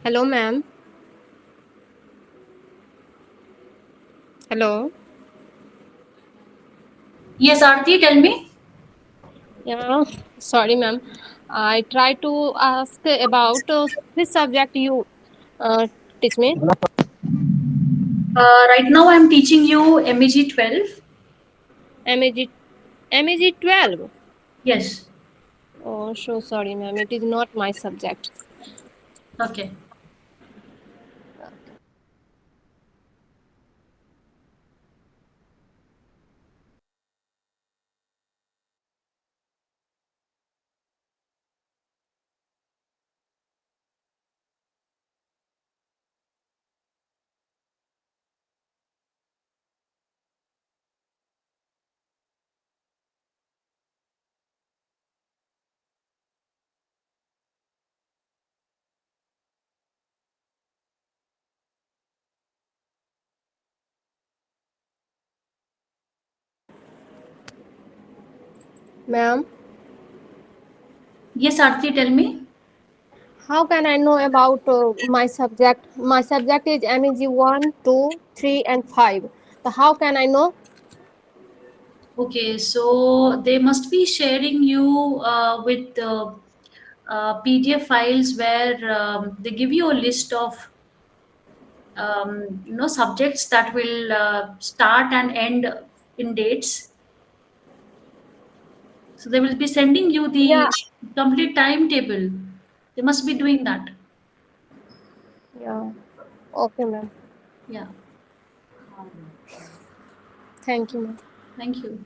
Hello, ma'am. Hello.
Yes, Aarti, tell me.
Yeah, sorry, ma'am. I try to ask about which subject you uh, teach me.
Right now, I'm teaching you MEG 12.
MEG, MEG 12.
Yes.
Oh, so sorry, ma'am. It is not my subject.
Okay.
Ma'am,
Yes, Arti, tell me.
how can I know about my subject? My subject is MEG 1, 2, 3, and 5. So how can I know?
Okay, so they must be sharing you with PDF files where they give you a list of subjects that will start and end in dates. So they will be sending you
Yeah,
the complete timetable. They must be doing that.
yeah. Okay, ma'am.
Yeah.
Thank you, ma'am.
Thank you.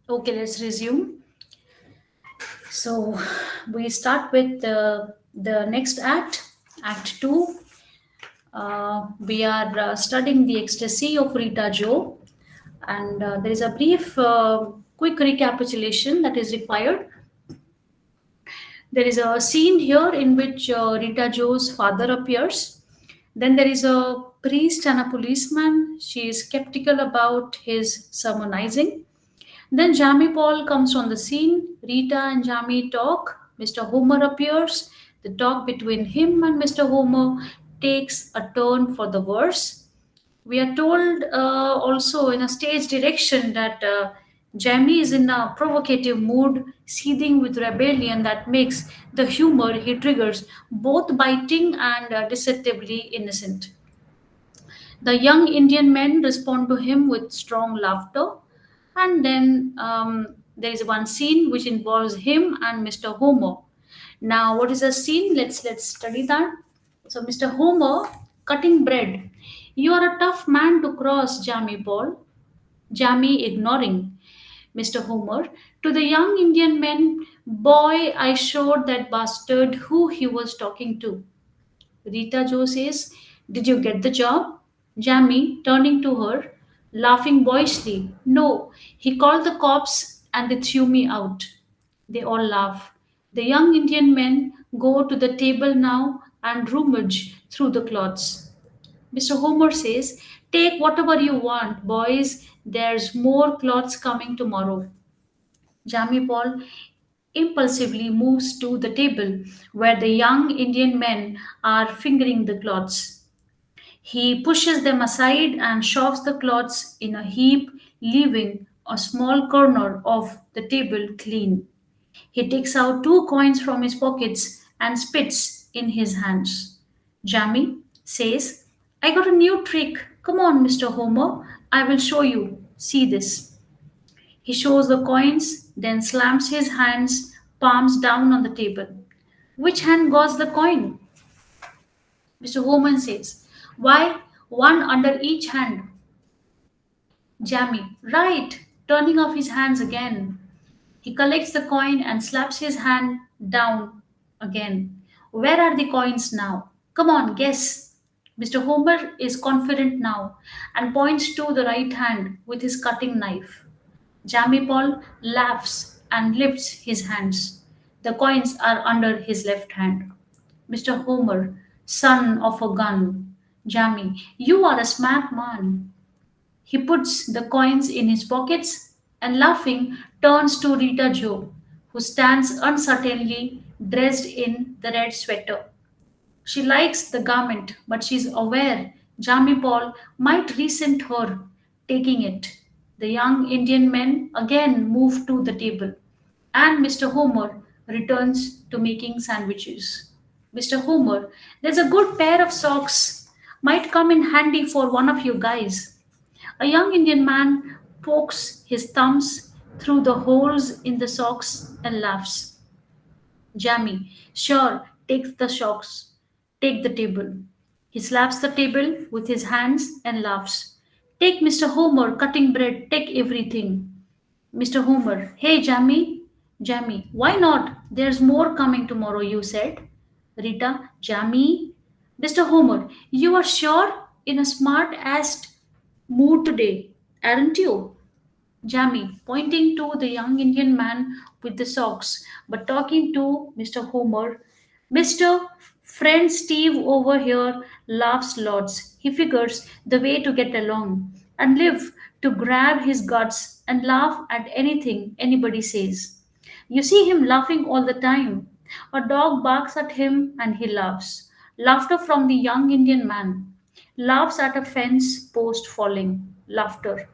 Okay, let's resume. So we start with the next act, Act 2. We are studying the ecstasy of Rita Jo, and there is a brief, quick recapitulation that is required. There is a scene here in which Rita Jo's father appears. Then there is a priest and a policeman. She is skeptical about his sermonizing. Then Jamie Paul comes on the scene. Rita and Jamie talk. Mr. Homer appears. The talk between him and Mr. Homer takes a turn for the worse. We are told also in a stage direction that Jamie is in a provocative mood, seething with rebellion that makes the humor he triggers both biting and deceptively innocent. The young Indian men respond to him with strong laughter. And then there is one scene which involves him and Mr. Homer. Now, what is the scene? Let's study that. So, Mr. Homer cutting bread. You are a tough man to cross, Jamie Paul. Jamie ignoring Mr. Homer. To the young Indian men, boy, I showed that bastard who he was talking to. Rita Jo says, did you get the job? Jamie, turning to her, laughing boyishly. No, he called the cops and they threw me out. They all laugh. The young Indian men go to the table now and rummage through the cloths. Mr. Homer says, take whatever you want, boys. There's more cloths coming tomorrow. Jamie Paul impulsively moves to the table where the young Indian men are fingering the cloths. He pushes them aside and shoves the cloths in a heap, leaving a small corner of the table clean. He takes out two coins from his pockets and spits in his hands. Jamie says, I got a new trick. Come on, Mr. Homer, I will show you. See this. He shows the coins, then slams his hands, palms down on the table. Which hand goes the coin? Mr. Homan says. Why? One under each hand. Jammy. Right. Turning off his hands again. He collects the coin and slaps his hand down again. Where are the coins now? Come on, guess. Mr. Homer is confident now and points to the right hand with his cutting knife. Jammy Paul laughs and lifts his hands. The coins are under his left hand. Mr. Homer, son of a gun. Jammy, you are a smart man. He puts the coins in his pockets and laughing turns to Rita Jo, who stands uncertainly dressed in the red sweater. She likes the garment, but she's aware Jamie Paul might resent her taking it. The young Indian men again move to the table, and Mr. Homer returns to making sandwiches. Mr. Homer, there's a good pair of socks. Might come in handy for one of you guys. A young Indian man pokes his thumbs through the holes in the socks and laughs. Jammy, sure, takes the socks. Take the table. He slaps the table with his hands and laughs. Take Mr. Homer cutting bread, take everything. Mr. Homer, hey Jammy. Jammy, why not? There's more coming tomorrow, you said. Rita, Jammy. Mr. Homer, you are sure in a smart assed mood today, aren't you? Jammy, pointing to the young Indian man with the socks, but talking to Mr. Homer. Mr. Friend Steve over here laughs lots. He figures the way to get along and live to grab his guts and laugh at anything anybody says. You see him laughing all the time. A dog barks at him and he laughs. Laughter from the young Indian man. Laughs at a fence post falling. Laughter.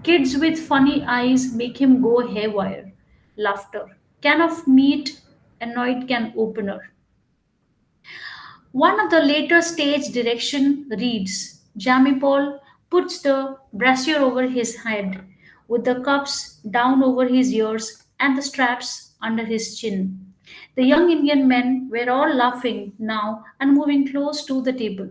Kids with funny eyes make him go haywire. Laughter. Can of meat, annoyed can opener. One of the later stage direction reads Jamie Paul puts the brassiere over his head, with the cups down over his ears and the straps under his chin. The young Indian men were all laughing now and moving close to the table.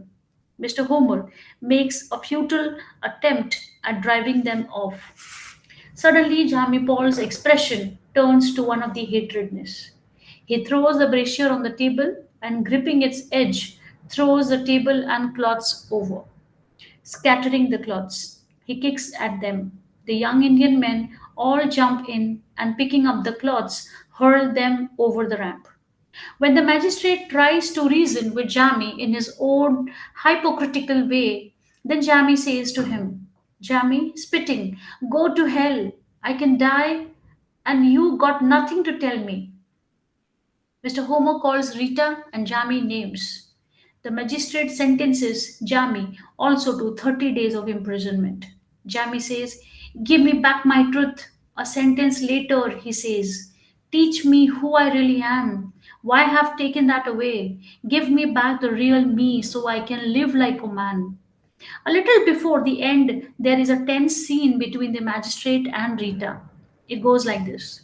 Mr. Homer makes a futile attempt at driving them off. Suddenly, Jamie Paul's expression turns to one of the hatredness. He throws the brazier on the table and, gripping its edge, throws the table and cloths over, scattering the cloths. He kicks at them. The young Indian men all jump in and, picking up the cloths, hurl them over the ramp. When the magistrate tries to reason with Jami in his own hypocritical way, then Jami says to him, Jami, spitting, go to hell. I can die and you got nothing to tell me. Mr. Homer calls Rita and Jami names. The magistrate sentences Jami also to 30 days of imprisonment. Jami says, give me back my truth. A sentence later, he says, teach me who I really am. Why have taken that away? Give me back the real me so I can live like a man. A little before the end, there is a tense scene between the magistrate and Rita. It goes like this.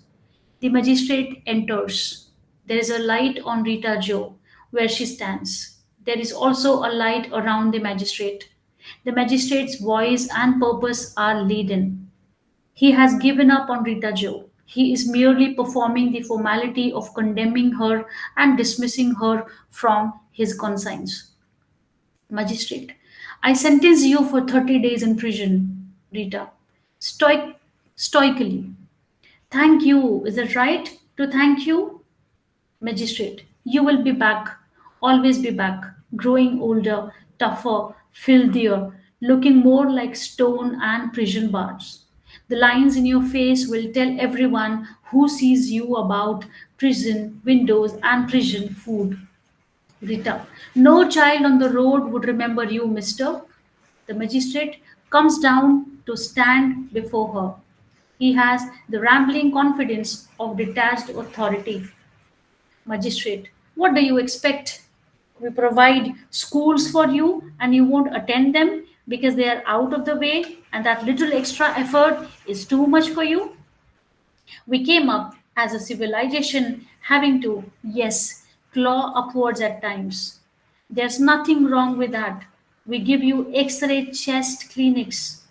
The magistrate enters. There is a light on Rita Jo where she stands. There is also a light around the magistrate. The magistrate's voice and purpose are leaden. He has given up on Rita Jo. He is merely performing the formality of condemning her and dismissing her from his conscience. Magistrate, I sentence you for 30 days in prison, Rita. Stoic, stoically. Thank you. Is it right to thank you? Magistrate, you will be back, always be back, growing older, tougher, filthier, looking more like stone and prison bars. The lines in your face will tell everyone who sees you about prison windows and prison food. Rita, no child on the road would remember you, mister. The magistrate comes down to stand before her. He has the rambling confidence of detached authority. Magistrate, what do you expect? We provide schools for you and you won't attend them because they are out of the way and that little extra effort is too much for you? We came up as a civilization having to, yes, claw upwards at times. There's nothing wrong with that. We give you x ray chest clinics.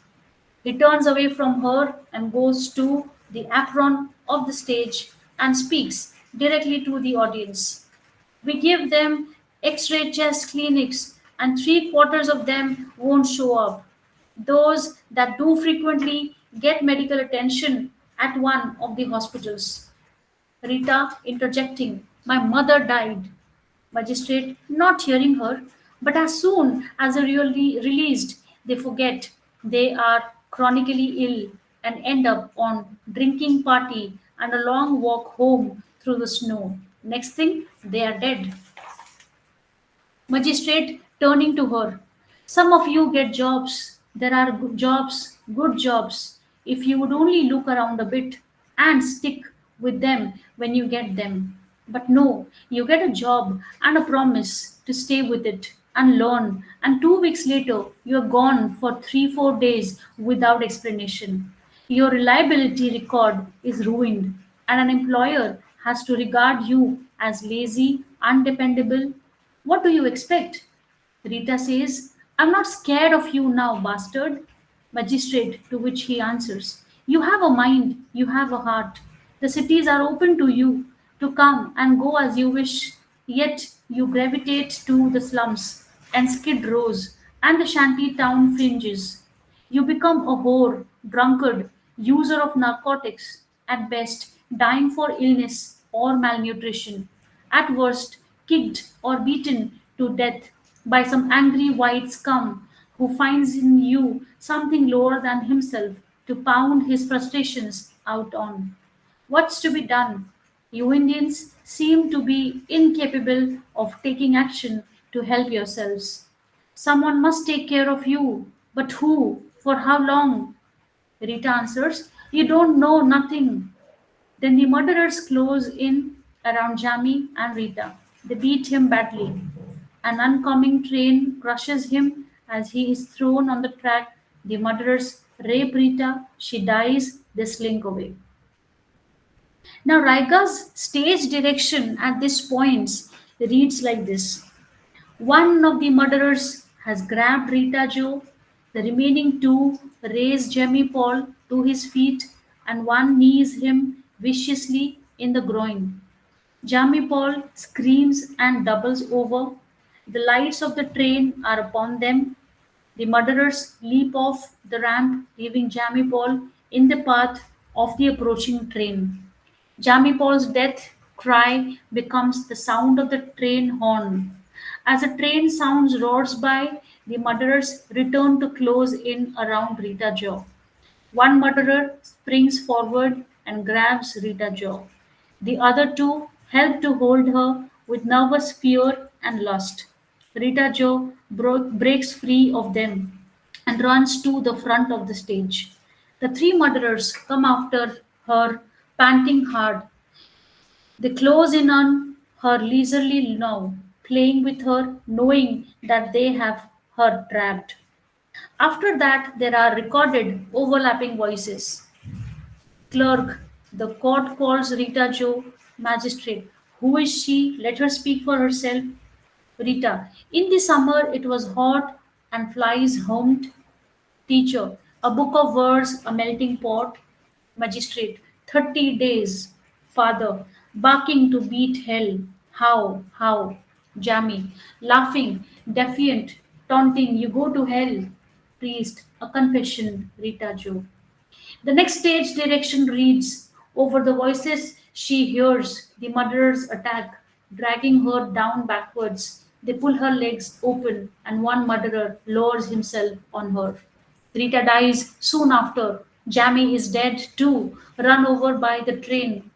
He turns away from her and goes to the apron of the stage and speaks directly to the audience. We give them x ray chest clinics, and three-quarters of them won't show up. Those that do frequently get medical attention at one of the hospitals. Rita interjecting, my mother died. Magistrate not hearing her, but as soon as they really released, they forget they are chronically ill and end up on drinking party and a long walk home through the snow. Next thing, they are dead. Magistrate turning to her. Some of you get jobs. There are good jobs, good jobs. If you would only look around a bit and stick with them when you get them. But no, you get a job and a promise to stay with it and learn. And 2 weeks later, you're gone for 3, 4 days without explanation. Your reliability record is ruined, and an employer has to regard you as lazy, undependable. What do you expect? Rita says, I'm not scared of you now, bastard. Magistrate, to which he answers, you have a mind, you have a heart. The cities are open to you to come and go as you wish, yet you gravitate to the slums and skid rows and the shanty town fringes. You become a whore, drunkard, user of narcotics, at best, dying for illness or malnutrition, at worst, kicked or beaten to death by some angry white scum who finds in you something lower than himself to pound his frustrations out on. What's to be done? You Indians seem to be incapable of taking action to help yourselves. Someone must take care of you. But who? For how long? Rita answers, you don't know nothing. Then the murderers close in around Jami and Rita. They beat him badly. An oncoming train crushes him as he is thrown on the track. The murderers rape Rita. She dies. They slink away. Now, Raiga's stage direction at this point reads like this. One of the murderers has grabbed Rita Jo. The remaining two raise Jemmy Paul to his feet and one knees him viciously in the groin. Jamie Paul screams and doubles over. The lights of the train are upon them. The murderers leap off the ramp, leaving Jamie Paul in the path of the approaching train. Jamie Paul's death cry becomes the sound of the train horn. As the train sounds roars by, the murderers return to close in around Rita Jo. One murderer springs forward and grabs Rita Jo. The other two help to hold her with nervous fear and lust. Rita Jo breaks free of them and runs to the front of the stage. The three murderers come after her, panting hard. They close in on her leisurely now, playing with her, knowing that they have her trapped. After that, there are recorded overlapping voices. Clerk, the court calls Rita Jo. Magistrate, who is she? Let her speak for herself. Rita, in the summer it was hot and flies hummed. Teacher, a book of words, a melting pot. Magistrate, 30 days. Father, barking to beat hell. How? Jammy, laughing, defiant, taunting, you go to hell. Priest, a confession. Rita Jo. The next stage direction reads: over the voices she hears, the murderers attack, dragging her down backwards. They pull her legs open, and one murderer lowers himself on her. Rita dies soon after. Jamie is dead too, run over by the train.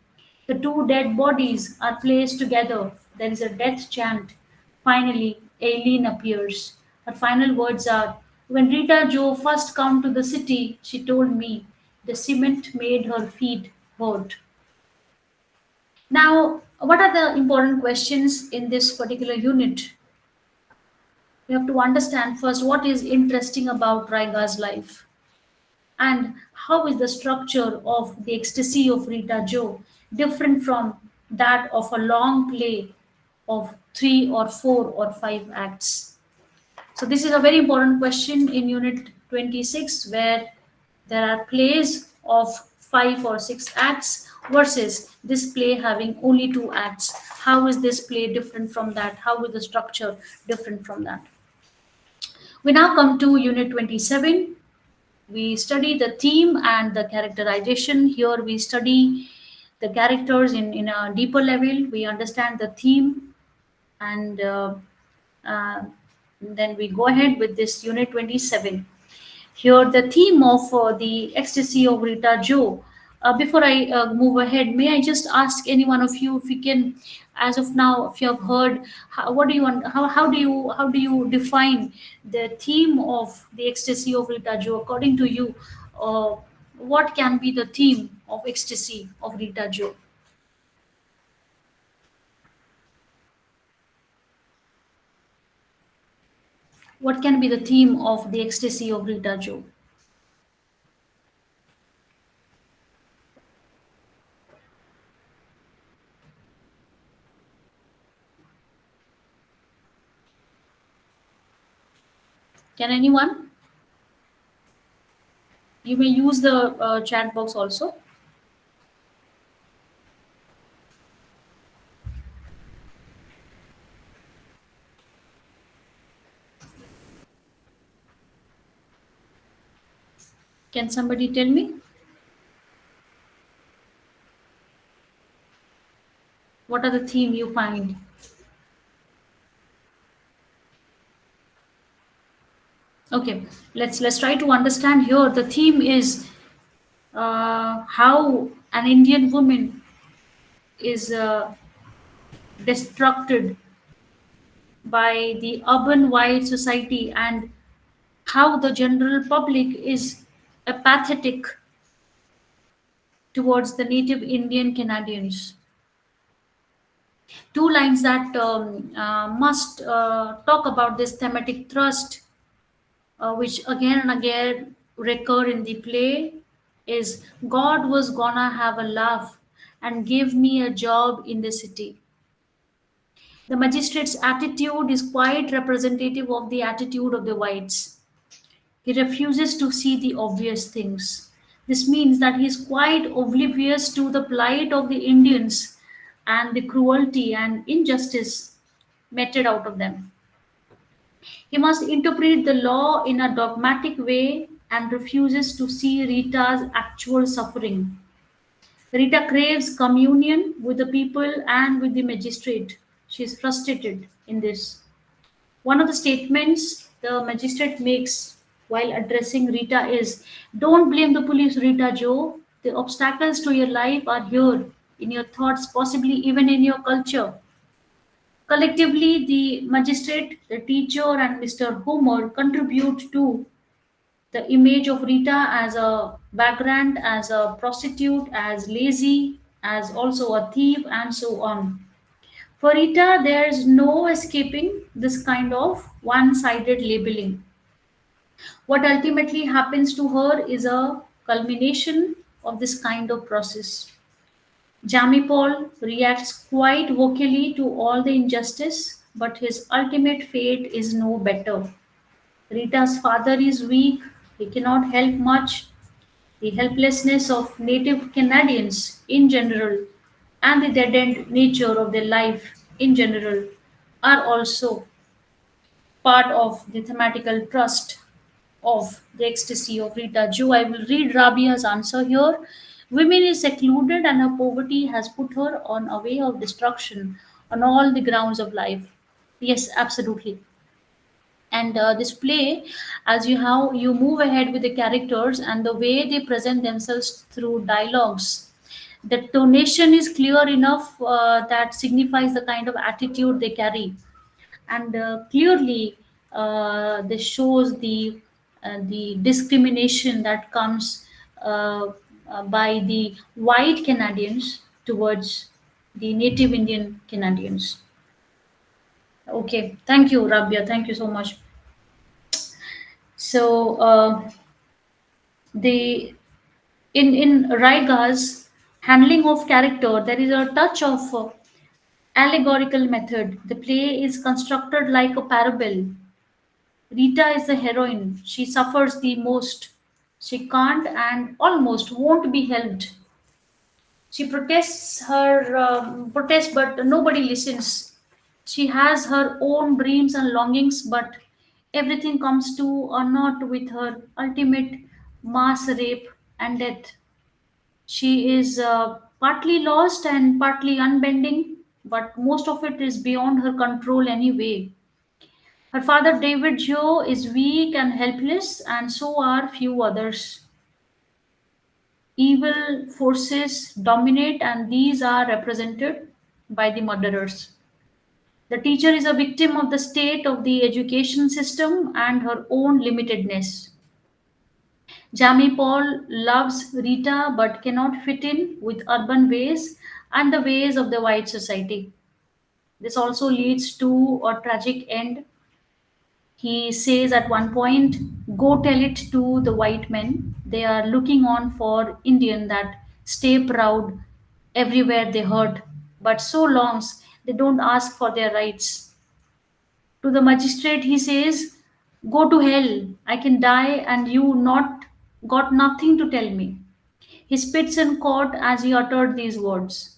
The two dead bodies are placed together. There is a death chant. Finally, Aileen appears. Her final words are: when Rita Jo first come to the city, she told me the cement made her feet hurt. Now, what are the important questions in this particular unit? We have to understand first what is interesting about Raiga's life, and how is the structure of the ecstasy of Rita Jo different from that of a long play of 3 or 4 or 5 acts? So this is a very important question in Unit 26, where there are plays of 5 or 6 acts versus this play having only 2 acts. How is this play different from that? How is the structure different from that? We now come to Unit 27. We study the theme and the characterization. Here we study the characters in a deeper level. We understand the theme, and uh, then we go ahead with this Unit 27. Here, the theme of the ecstasy of Rita Jo. Before I move ahead, may I just ask any one of you if you can, as of now, if you have heard, what do you want, how do you define the theme of the ecstasy of Rita Jo according to you? Uh, what can be the theme of ecstasy of Rita Jo? What can be the theme of the ecstasy of Rita Jo? Can anyone? You may use the chat box also. Can somebody tell me what are the theme you find? Okay, let's try to understand here. The theme is how an Indian woman is destructed by the urban wide society, and how the general public is apathetic towards the native Indian Canadians. Two lines that must talk about this thematic thrust, which again and again recur in the play, is God was gonna have a laugh and give me a job in the city. The magistrate's attitude is quite representative of the attitude of the whites. He refuses to see the obvious things. This means that he is quite oblivious to the plight of the Indians and the cruelty and injustice meted out of them. He must interpret the law in a dogmatic way and refuses to see Rita's actual suffering. Rita craves communion with the people and with the magistrate. She is frustrated in this. One of the statements the magistrate makes while addressing Rita is, "Don't blame the police, Rita Joe. The obstacles to your life are here, in your thoughts, possibly even in your culture." Collectively, the magistrate, the teacher, and Mr. Homer contribute to the image of Rita as a vagrant, as a prostitute, as lazy, as also a thief, and so on. For Rita, there is no escaping this kind of one sided labeling. What ultimately happens to her is a culmination of this kind of process. Jamie Paul reacts quite vocally to all the injustice, but his ultimate fate is no better. Rita's father is weak, he cannot help much. The helplessness of native Canadians in general and the dead end nature of their life in general are also part of the thematical trust of the ecstasy of Rita Ju. I will read Rabia's answer here. Women is secluded and her poverty has put her on a way of destruction on all the grounds of life. Yes, absolutely. And this play, as you how you move ahead with the characters and the way they present themselves through dialogues, the tonation is clear enough that signifies the kind of attitude they carry, and clearly this shows the discrimination that comes by the white Canadians towards the native Indian Canadians. Okay, thank you, Rabia. Thank you so much. So the in Raiga's handling of character, there is a touch of allegorical method. The play is constructed like a parable. Rita is the heroine. She suffers the most. She can't and almost won't be helped. She protests, but nobody listens. She has her own dreams and longings, but everything comes to a naught with her ultimate mass rape and death. She is partly lost and partly unbending, but most of it is beyond her control anyway. Her father, David Joe, is weak and helpless, and so are few others. Evil forces dominate, and these are represented by the murderers. The teacher is a victim of the state of the education system and her own limitedness. Jamie Paul loves Rita but cannot fit in with urban ways and the ways of the white society. This also leads to a tragic end. He says at one point, "Go tell it to the white men. They are looking on for Indian that stay proud everywhere they hurt, but so longs they don't ask for their rights." To the magistrate, he says, "Go to hell. I can die and you not got nothing to tell me." He spits in court as he uttered these words.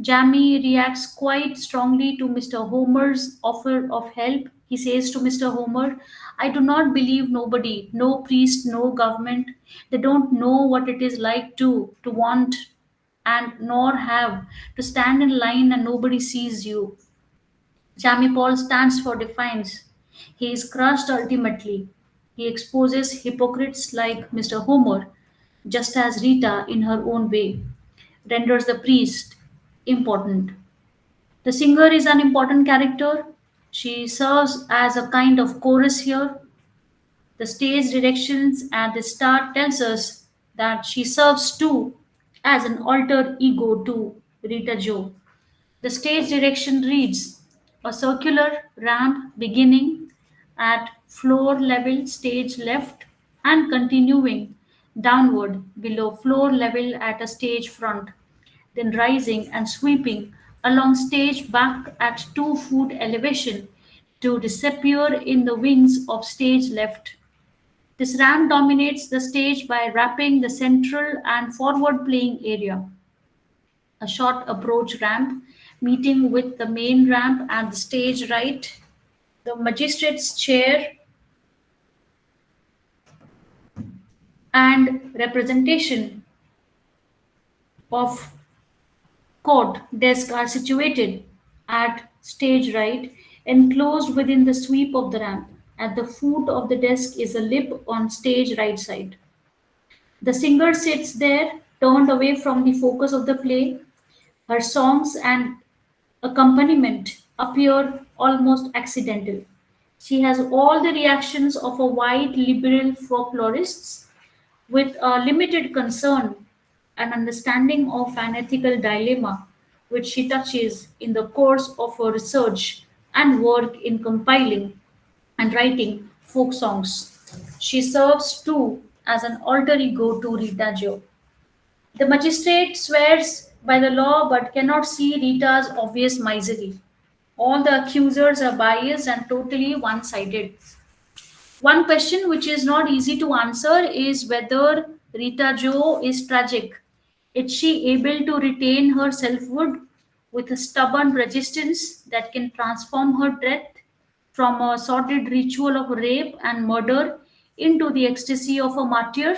Jamie reacts quite strongly to Mr. Homer's offer of help. He says to Mr. Homer, "I do not believe nobody, no priest, no government. They don't know what it is like to want and nor have to stand in line and nobody sees you." Jamie Paul stands for defiance. He is crushed ultimately. He exposes hypocrites like Mr. Homer, just as Rita, in her own way, renders the priest important. The singer is an important character. She serves as a kind of chorus here. The stage directions at the start tells us that she serves too as an alter ego to Rita Joe. The stage direction reads, "A circular ramp beginning at floor level stage left and continuing downward below floor level at a stage front, then rising and sweeping along stage back at 2 foot elevation to disappear in the wings of stage left." This ramp dominates the stage by wrapping the central and forward playing area. A short approach ramp meeting with the main ramp at the stage right. The magistrate's chair and representation of court desk are situated at stage right, enclosed within the sweep of the ramp. At the foot of the desk is a lip on stage right side. The singer sits there, turned away from the focus of the play. Her songs and accompaniment appear almost accidental. She has all the reactions of a white liberal folklorist with a limited concern and understanding of an ethical dilemma which she touches in the course of her research and work in compiling and writing folk songs. She serves too as an alter ego to Rita Jo. The magistrate swears by the law but cannot see Rita's obvious misery. All the accusers are biased and totally one sided. One question which is not easy to answer is whether Rita Jo is tragic. Is she able to retain her selfhood with a stubborn resistance that can transform her death from a sordid ritual of rape and murder into the ecstasy of a martyr?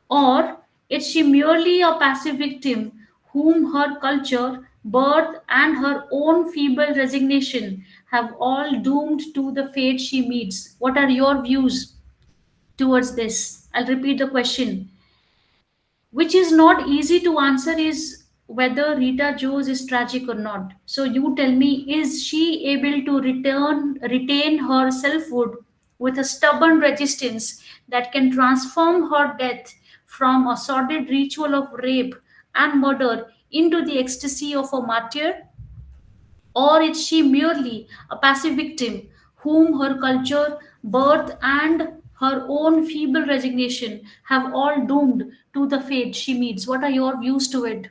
Or is she merely a passive victim whom her culture, birth, and her own feeble resignation have all doomed to the fate she meets? What are your views towards this? I'll repeat the question, which is not easy to answer, is whether Rita Jones is tragic or not. So you tell me, is she able to retain her selfhood with a stubborn resistance that can transform her death from a sordid ritual of rape and murder into the ecstasy of a martyr? Or is she merely a passive victim whom her culture, birth, and her own feeble resignation have all doomed to the fate she meets? What are your views to it?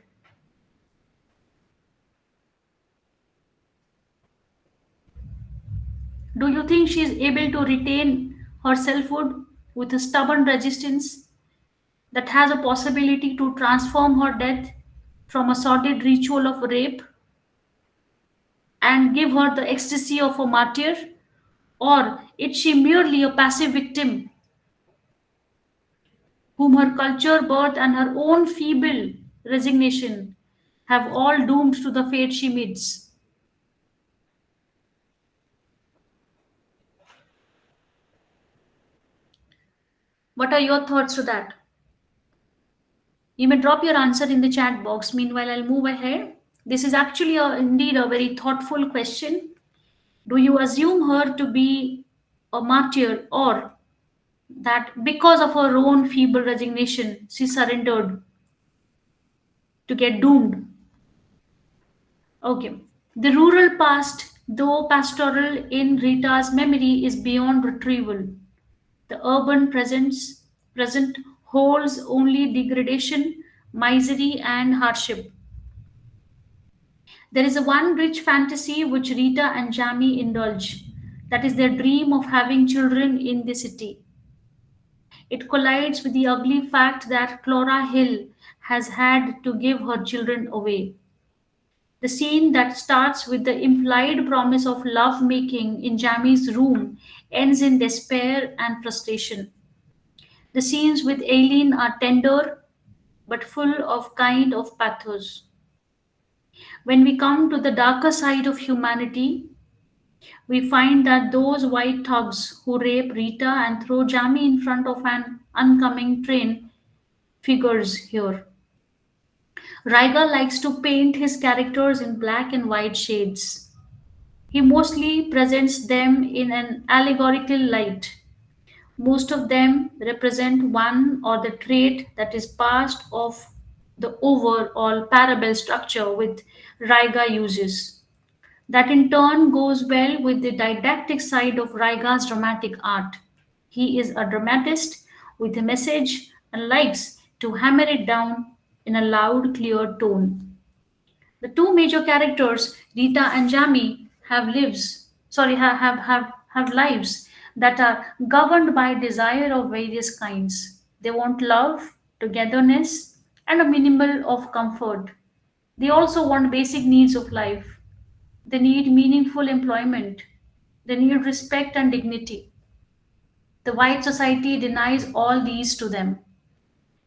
Do you think she is able to retain her selfhood with a stubborn resistance that has a possibility to transform her death from a sordid ritual of rape and give her the ecstasy of a martyr? Or is she merely a passive victim whom her culture, birth, and her own feeble resignation have all doomed to the fate she meets? What are your thoughts to that? You may drop your answer in the chat box. Meanwhile, I'll move ahead. This is actually indeed a very thoughtful question. Do you assume her to be a martyr, or that because of her own feeble resignation, she surrendered to get doomed? Okay. The rural past, though pastoral in Rita's memory, is beyond retrieval. The urban present holds only degradation, misery, and hardship. There is a one rich fantasy which Rita and Jamie indulge. That is their dream of having children in the city. It collides with the ugly fact that Clara Hill has had to give her children away. The scene that starts with the implied promise of love making in Jamie's room ends in despair and frustration. The scenes with Aileen are tender but full of kind of pathos. When we come to the darker side of humanity, we find that those white thugs who rape Rita and throw Jamie in front of an oncoming train figures here. Raiga likes to paint his characters in black and white shades. He mostly presents them in an allegorical light. Most of them represent one or the trait that is passed of the overall parable structure with Raiga uses. That in turn goes well with the didactic side of Raiga's dramatic art. He is a dramatist with a message and likes to hammer it down in a loud, clear tone. The two major characters, Rita and Jamie, have lives. Sorry, have lives that are governed by desire of various kinds. They want love, togetherness, and a minimal of comfort. They also want basic needs of life. They need meaningful employment. They need respect and dignity. The white society denies all these to them.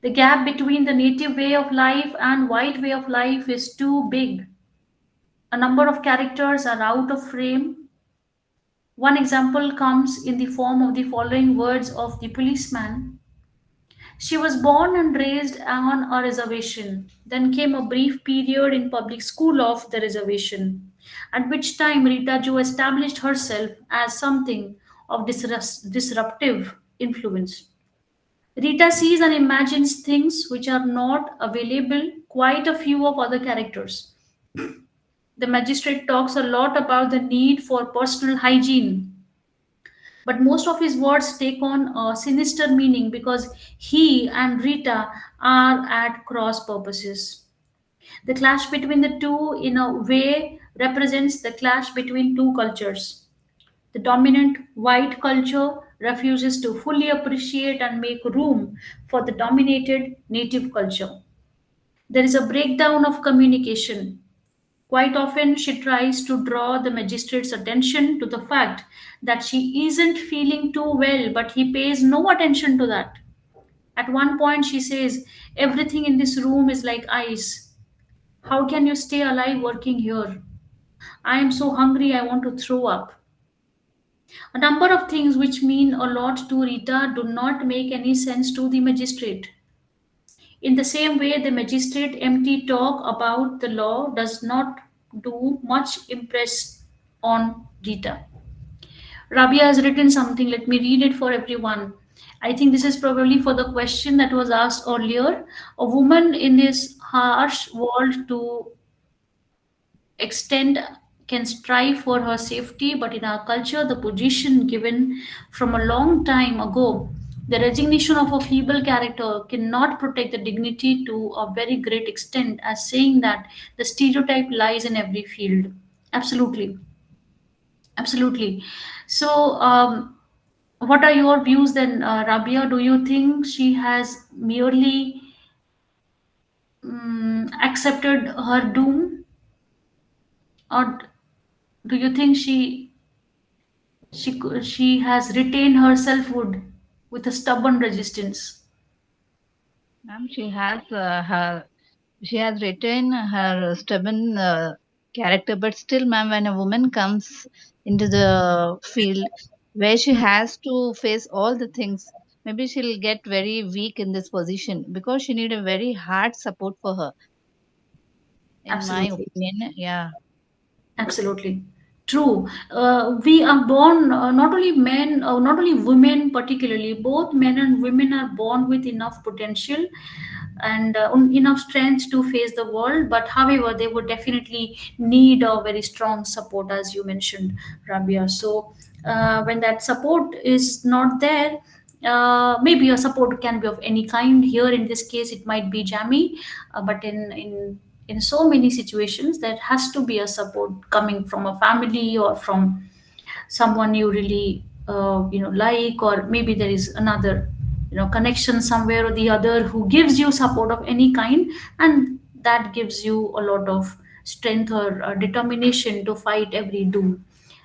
The gap between the native way of life and white way of life is too big. A number of characters are out of frame. One example comes in the form of the following words of the policeman. She was born and raised on a reservation. Then came a brief period in public school of the reservation, at which time Rita Jo established herself as something of disruptive influence. Rita sees and imagines things which are not available quite a few of other characters. The magistrate talks a lot about the need for personal hygiene, but most of his words take on a sinister meaning because he and Rita are at cross purposes. The clash between the two, in a way, represents the clash between two cultures. The dominant white culture refuses to fully appreciate and make room for the dominated native culture. There is a breakdown of communication. Quite often, she tries to draw the magistrate's attention to the fact that she isn't feeling too well, but he pays no attention to that. At one point, she says, "Everything in this room is like ice. How can you stay alive working here? I am so hungry, I want to throw up." A number of things which mean a lot to Rita do not make any sense to the magistrate. In the same way, the magistrate empty talk about the law does not do much impress on Rita. Rabia has written something. Let me read it for everyone. I think this is probably for the question that was asked earlier. A woman in this harsh world to extent can strive for her safety, but in our culture, the position given from a long time ago, the resignation of a feeble character cannot protect the dignity to a very great extent, as saying that the stereotype lies in every field. Absolutely, absolutely. So, what are your views then, Rabia? Do you think she has merely accepted her doom, or do you think she has retained her selfhood with a stubborn resistance?
Ma'am, she has retained her stubborn character, but still, ma'am, when a woman comes into the field where she has to face all the things, maybe she'll get very weak in this position because she need a very hard support for her, in my
Absolutely.
opinion. Yeah.
Absolutely. True. We are born, not only men, not only women particularly, both men and women are born with enough potential and enough strength to face the world. But however, they would definitely need a very strong support, as you mentioned, Rabia. So when that support is not there, maybe a support can be of any kind. Here in this case, it might be Jamie, but in so many situations, there has to be a support coming from a family or from someone you really like, or maybe there is another connection somewhere or the other who gives you support of any kind, and that gives you a lot of strength or determination to fight every doom.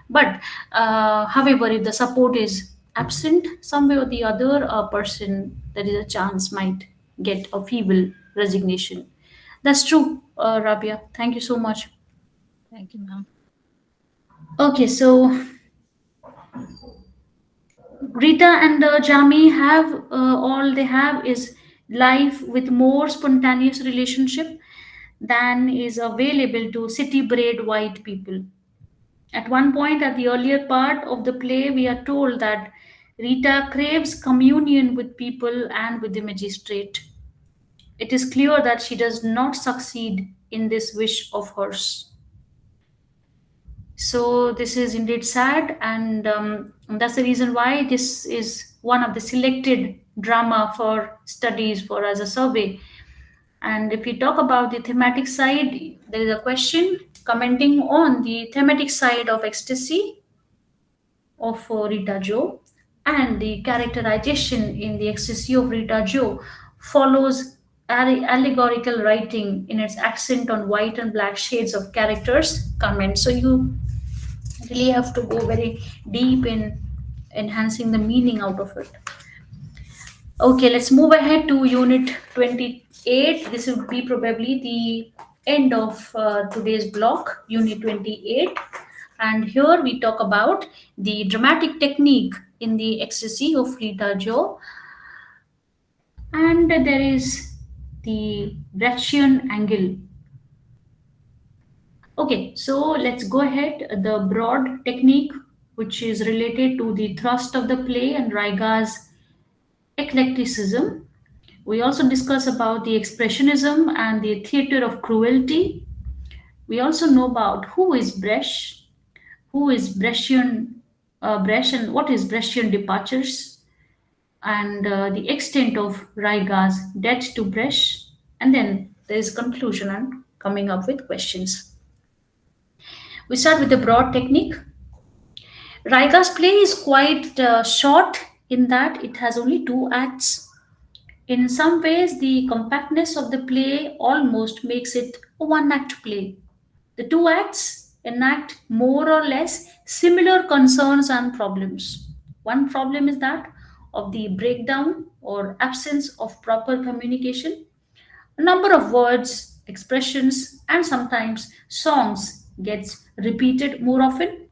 But however, if the support is absent somewhere or the other, a person, there is a chance, might get a feeble resignation. That's true, Rabia. Thank you so much.
Thank you, ma'am.
Okay, so Rita and Jami have all they have is life with more spontaneous relationship than is available to city-bred white people. At one point, at the earlier part of the play, we are told that Rita craves communion with people and with the magistrate. It is clear that she does not succeed in this wish of hers. So this is indeed sad, and that's the reason why this is one of the selected drama for studies for as a survey. And if we talk about the thematic side, there is a question commenting on the thematic side of ecstasy of Rita Jo. And the characterization in the ecstasy of Rita Jo follows allegorical writing in its accent on white and black shades of characters comment. So you really have to go very deep in enhancing the meaning out of it. Okay, let's move ahead to unit 28. This would be probably the end of today's block, unit 28. And here we talk about the dramatic technique in the ecstasy of Rita Jo. And there is the Brechtian angle. Okay, so let's go ahead. The broad technique, which is related to the thrust of the play and Raiga's eclecticism. We also discuss about the expressionism and the theater of cruelty. We also know about who is Brecht, who is Brecht, and what is Brechtian departures, and the extent of Raiga's debt to Brecht. And then there is conclusion and coming up with questions. We start with the broad technique. Raiga's play is quite short in that it has only two acts. In some ways, the compactness of the play almost makes it a one act play. The two acts enact more or less similar concerns and problems. One problem is that of the breakdown or absence of proper communication. A number of words, expressions, and sometimes songs gets repeated more often.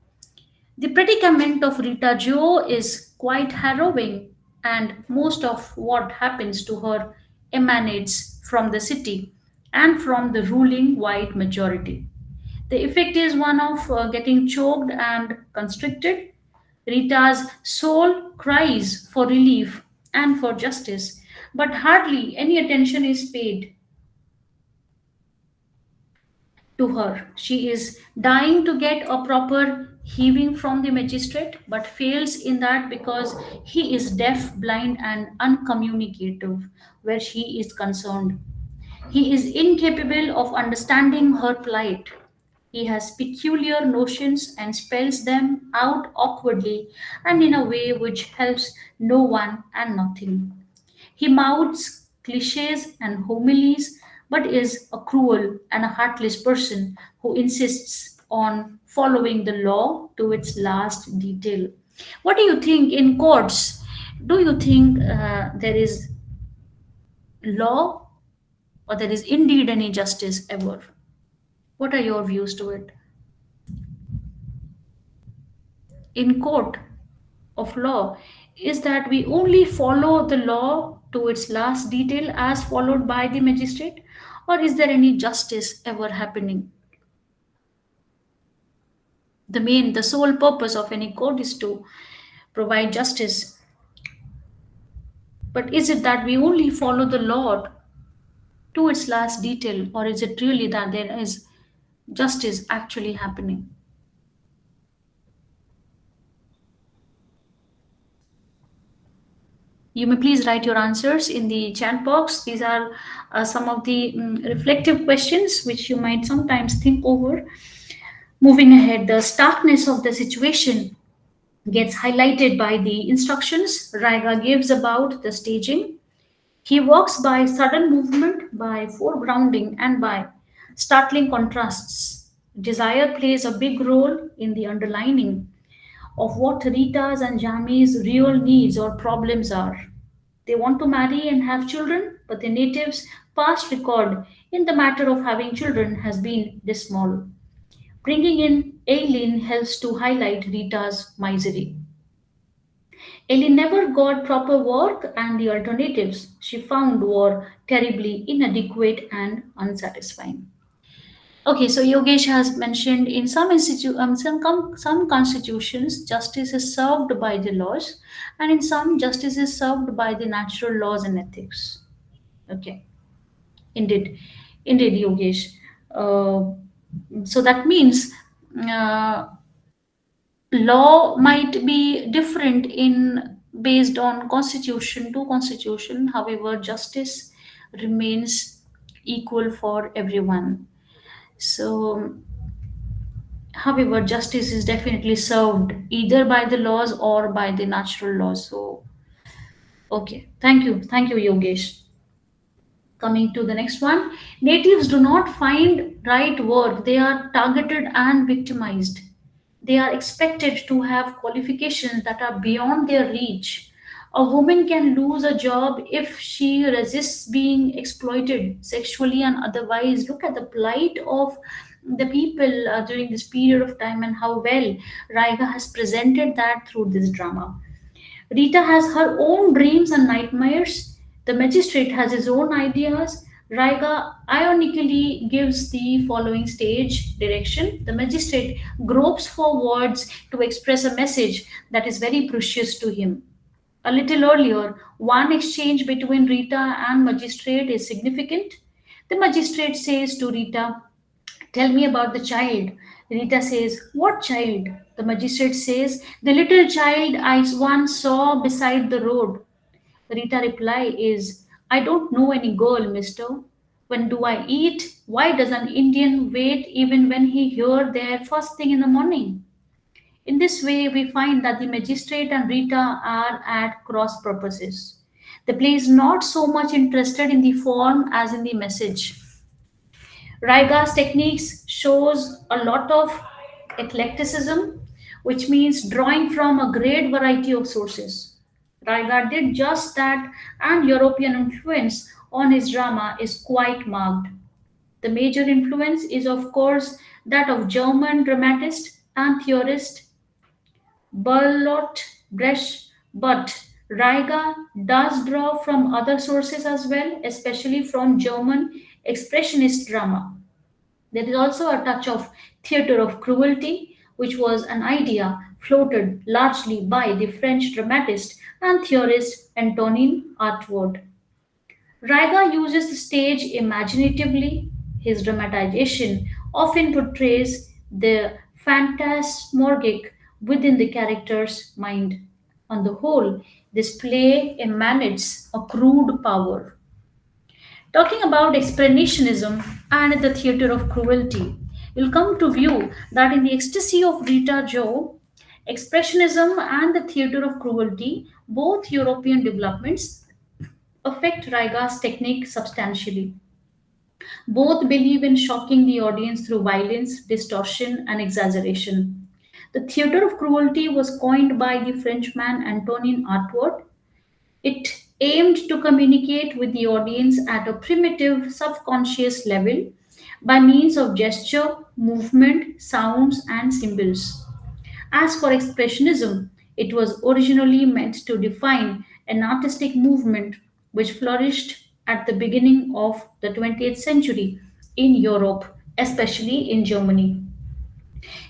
The predicament of Rita Jo is quite harrowing, and most of what happens to her emanates from the city and from the ruling white majority. The effect is one of getting choked and constricted. Rita's soul cries for relief and for justice, but hardly any attention is paid to her. She is dying to get a proper heaving from the magistrate, but fails in that because he is deaf, blind, and uncommunicative where she is concerned. He is incapable of understanding her plight. He has peculiar notions and spells them out awkwardly and in a way which helps no one and nothing. He mouths cliches and homilies, but is a cruel and a heartless person who insists on following the law to its last detail. What do you think in courts? Do you think there is law or there is indeed any justice ever? What are your views to it? In court of law, is that we only follow the law to its last detail as followed by the magistrate, or is there any justice ever happening? The sole purpose of any court is to provide justice, but is it that we only follow the law to its last detail, or is it really that there is justice actually happening? You may please write your answers in the chat box. These are some of the reflective questions which you might sometimes think over. Moving ahead, the starkness of the situation gets highlighted by the instructions Raiga gives about the staging. He works by sudden movement, by foregrounding, and by startling contrasts. Desire plays a big role in the underlining of what Rita's and Jami's real needs or problems are. They want to marry and have children, but the natives' past record in the matter of having children has been dismal. Bringing in Aileen helps to highlight Rita's misery. Aileen never got proper work, and the alternatives she found were terribly inadequate and unsatisfying. Okay, so Yogesh has mentioned in some constitutions, justice is served by the laws, and in some, justice is served by the natural laws and ethics. Okay, indeed, indeed, Yogesh. Uh, so that means uh, law might be different in based on constitution to constitution. However, justice remains equal for everyone. So However, justice is definitely served either by the laws or by the natural laws. So, okay, thank you, Yogesh. Coming to the next one, natives do not find right work, they are targeted and victimized. They are expected to have qualifications that are beyond their reach. A woman can lose a job if she resists being exploited sexually and otherwise. Look at the plight of the people during this period of time and how well Raiga has presented that through this drama. Rita has her own dreams and nightmares. The magistrate has his own ideas. Raiga ironically gives the following stage direction. The magistrate gropes for words to express a message that is very precious to him. A little earlier, one exchange between Rita and magistrate is significant. The magistrate says to Rita, "Tell me about the child." Rita says, "What child?" The magistrate says, "The little child I once saw beside the road." Rita reply is, "I don't know any girl, mister. When do I eat? Why does an Indian wait even when he hear there first thing in the morning?" In this way, we find that the magistrate and Rita are at cross purposes. The play is not so much interested in the form as in the message. Raiga's techniques shows a lot of eclecticism, which means drawing from a great variety of sources. Raiga did just that, and European influence on his drama is quite marked. The major influence is, of course, that of German dramatist and theorist Bertolt Brecht, but Raiga does draw from other sources as well, especially from German expressionist drama. There is also a touch of theatre of cruelty, which was an idea floated largely by the French dramatist and theorist Antonin Artaud. Raiga uses the stage imaginatively. His dramatization often portrays the phantasmagoric within the character's mind. On the whole, this play emanates a crude power. Talking about expressionism and the theatre of cruelty, you'll come to view that in the ecstasy of Rita Joe, expressionism and the theatre of cruelty, both European developments, affect Raiga's technique substantially. Both believe in shocking the audience through violence, distortion, and exaggeration. The theatre of cruelty was coined by the Frenchman Antonin Artaud. It aimed to communicate with the audience at a primitive subconscious level by means of gesture, movement, sounds, and symbols. As for Expressionism, it was originally meant to define an artistic movement which flourished at the beginning of the 20th century in Europe, especially in Germany.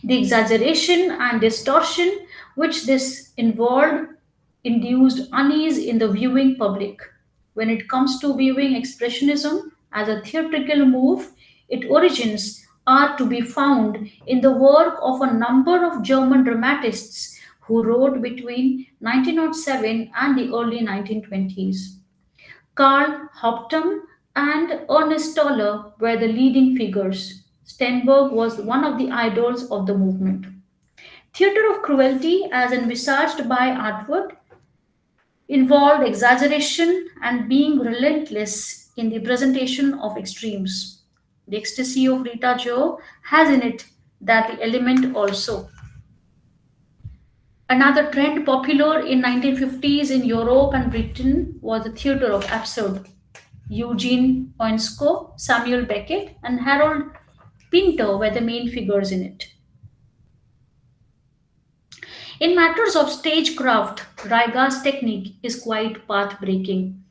The exaggeration and distortion which this involved induced unease in the viewing public. When it comes to viewing Expressionism as a theatrical move, its origins are to be found in the work of a number of German dramatists who wrote between 1907 and the early 1920s. Karl Hauptmann and Ernest Toller were the leading figures. Stenberg was one of the idols of the movement. Theatre of cruelty, as envisaged by Atwood, involved exaggeration and being relentless in the presentation of extremes. The ecstasy of Rita Joe has in it that element also. Another trend popular in 1950s in Europe and Britain was the theatre of absurd. Eugene Ionesco, Samuel Beckett, and Harold Pinter were the main figures in it. In matters of stagecraft, Raiga's technique is quite path-breaking.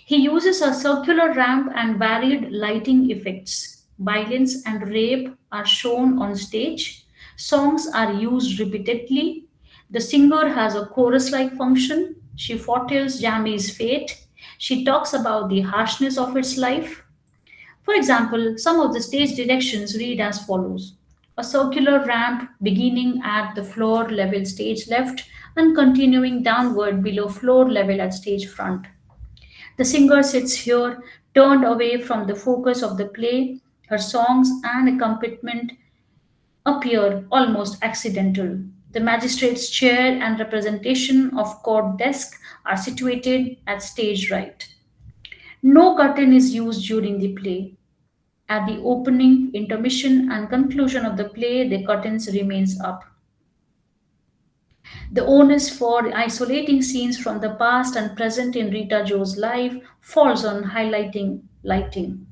He uses a circular ramp and varied lighting effects. Violence and rape are shown on stage. Songs are used repeatedly. The singer has a chorus like function. She foretells Jamie's fate. She talks about the harshness of its life. For example, some of the stage directions read as follows: a circular ramp beginning at the floor level stage left and continuing downward below floor level at stage front. The singer sits here, turned away from the focus of the play. Her songs and accompaniment appear almost accidental. The magistrate's chair and representation of court desk are situated at stage right. No curtain is used during the play. At the opening, intermission, and conclusion of the play, the curtains remains up. The onus for isolating scenes from the past and present in Rita Joe's life falls on highlighting lighting.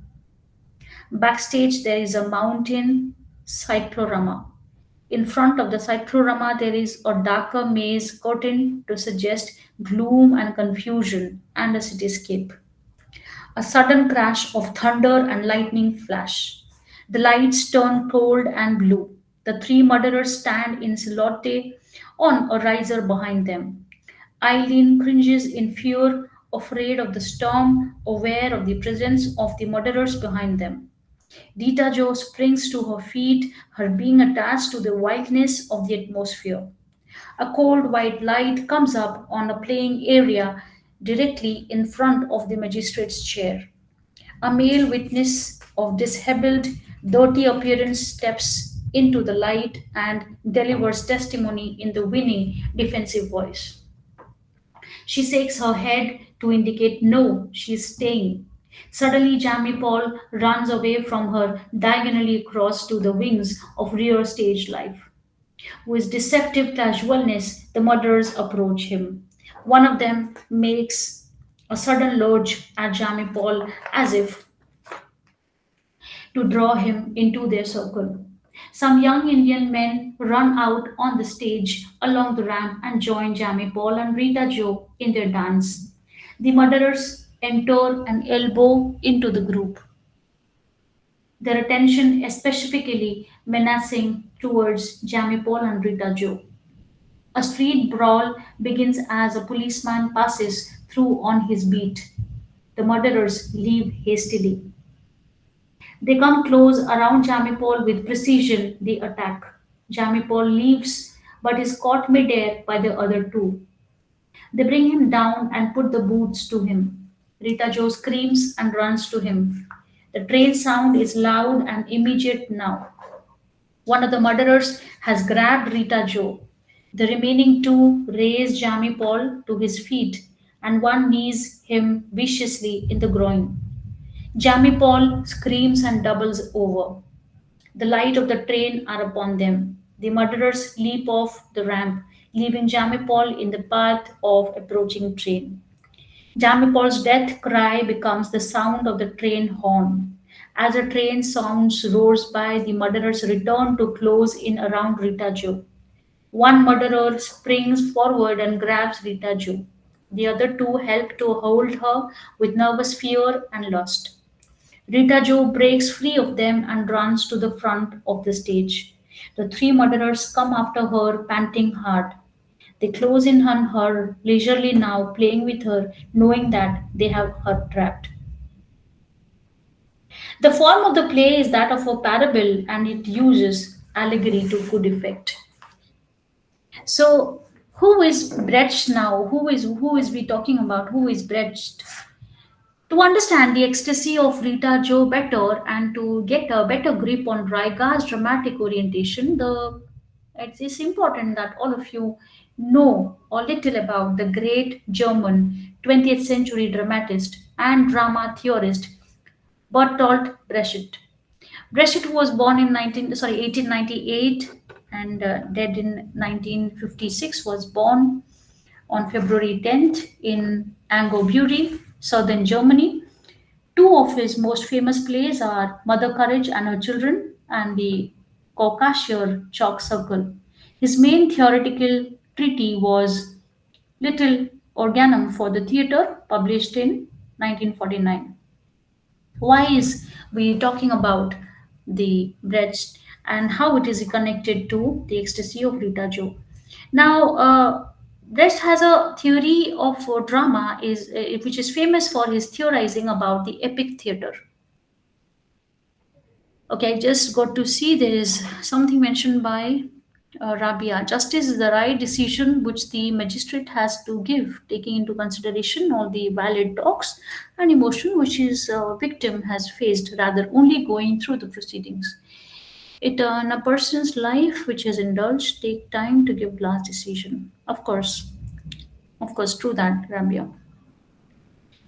Backstage, there is a mountain cyclorama. In front of the cyclorama, there is a darker maze curtain to suggest gloom and confusion and a cityscape. A sudden crash of thunder and lightning flash. The lights turn cold and blue. The three murderers stand in silhouette on a riser behind them. Eileen cringes in fear, afraid of the storm, aware of the presence of the murderers behind them. Rita Jo springs to her feet, her being attached to the whiteness of the atmosphere. A cold white light comes up on a playing area directly in front of the magistrate's chair. A male witness of disheveled, dirty appearance steps into the light and delivers testimony in the winning, defensive voice. She shakes her head to indicate no, she is staying. Suddenly, Jamie Paul runs away from her diagonally across to the wings of rear stage life. With deceptive casualness, the murderers approach him. One of them makes a sudden lurch at Jamie Paul as if to draw him into their circle. Some young Indian men run out on the stage along the ramp and join Jamie Paul and Rita Jo in their dance. The murderers enter and elbow into the group, their attention specifically menacing towards Jamie Paul and Rita Jo. A street brawl begins as a policeman passes through on his beat. The murderers leave hastily. They come close around Jamie Paul with precision. They attack. Jamie Paul leaves but is caught midair by the other two. They bring him down and put the boots to him. Rita Jo screams and runs to him. The train sound is loud and immediate now. One of the murderers has grabbed Rita Jo. The remaining two raise Jamie Paul to his feet and one knees him viciously in the groin. Jamie Paul screams and doubles over. The light of the train are upon them. The murderers leap off the ramp, leaving Jamie Paul in the path of approaching train. Jamie Paul's death cry becomes the sound of the train horn. As the train sounds roars by, the murderers return to close in around Rita Jo. One murderer springs forward and grabs Rita Jo. The other two help to hold her with nervous fear and lust. Rita Jo breaks free of them and runs to the front of the stage. The three murderers come after her, panting hard. They close in on her leisurely now, playing with her, knowing that they have her trapped. The form of the play is that of a parable and it uses allegory to good effect. So, who is Brecht now? Who is we talking about? Who is Brecht? To understand the ecstasy of Rita Jo better and to get a better grip on Raiga's dramatic orientation, it's important that all of you know a little about the great German 20th century dramatist and drama theorist Bertolt Brecht. Brecht was born in 1898 and dead in 1956. Was born on February 10th in Angobury, southern Germany. Two of his most famous plays are Mother Courage and Her Children and the Caucasian Chalk Circle. His main theoretical treatise was Little Organum for the Theatre, published in 1949. Why is we talking about the Brecht and how it is connected to the ecstasy of Rita Jo? Now, Brecht has a theory of drama which is famous for his theorizing about the epic theater. Okay, I just got to see there is something mentioned by Rabia. Justice is the right decision which the magistrate has to give, taking into consideration all the valid talks and emotion which his victim has faced, rather only going through the proceedings. It in a person's life which has indulged take time to give last decision. Of course, true that, Ramya.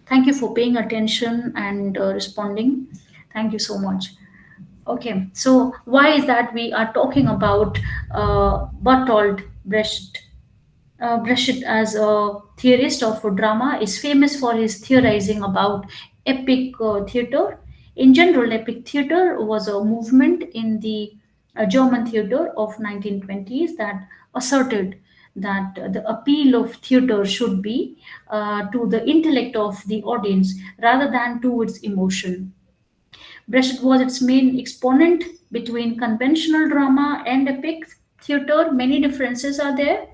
Thank you for paying attention and responding. Thank you so much. Okay, so why is that we are talking about Bertolt Brecht? Brecht, as a theorist of drama, is famous for his theorizing about epic theater. In general, epic theater was a movement in the German theater of 1920s that asserted that the appeal of theater should be to the intellect of the audience rather than to its emotion. Brecht was its main exponent between conventional drama and epic theater. Many differences are there.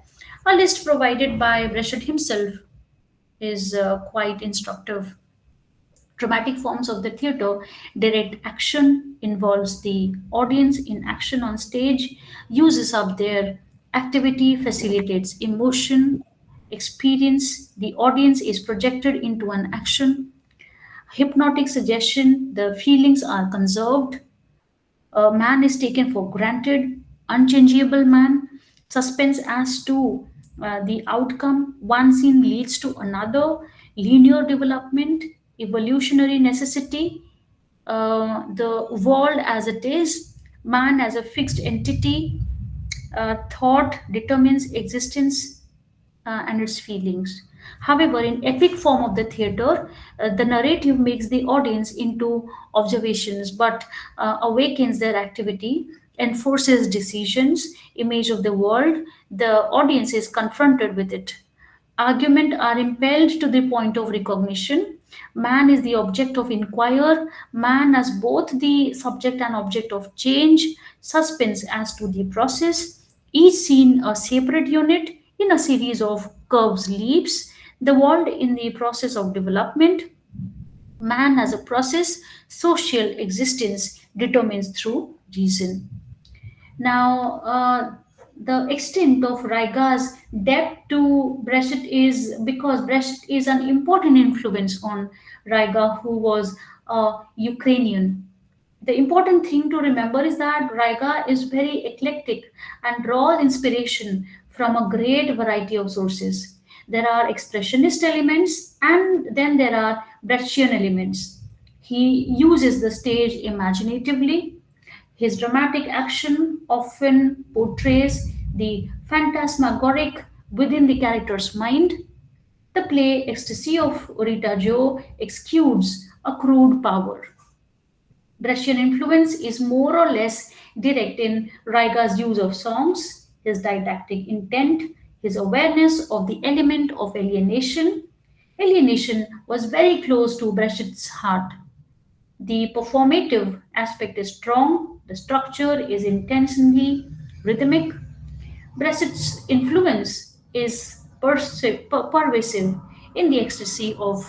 A list provided by Brecht himself is quite instructive. Dramatic forms of the theater, direct action involves the audience in action on stage, uses up their activity, facilitates emotion, experience. The audience is projected into an action. Hypnotic suggestion, the feelings are conserved. Man is taken for granted, unchangeable man, suspense as to the outcome, one scene leads to another, linear development, evolutionary necessity, the world as it is, man as a fixed entity, thought determines existence and its feelings. However, in epic form of the theater, the narrative makes the audience into observations but awakens their activity, enforces decisions, image of the world. The audience is confronted with it. Argument are impelled to the point of recognition. Man is the object of inquiry, man as both the subject and object of change, suspense as to the process, each scene a separate unit in a series of curves leaps, the world in the process of development, man as a process, social existence determines through reason. Now, the extent of Raiga's depth to Brecht is because Brecht is an important influence on Raiga, who was a Ukrainian. The important thing to remember is that Raiga is very eclectic and draws inspiration from a great variety of sources. There are expressionist elements and then there are Brechtian elements. He uses the stage imaginatively. His dramatic action often portrays the phantasmagoric within the character's mind. The play Ecstasy of Rita Joe exudes a crude power. Russian influence is more or less direct in Raiga's use of songs, his didactic intent, his awareness of the element of alienation. Alienation was very close to Brecht's heart. The performative aspect is strong, the structure is intensely rhythmic. Brecht's influence is pervasive in the ecstasy of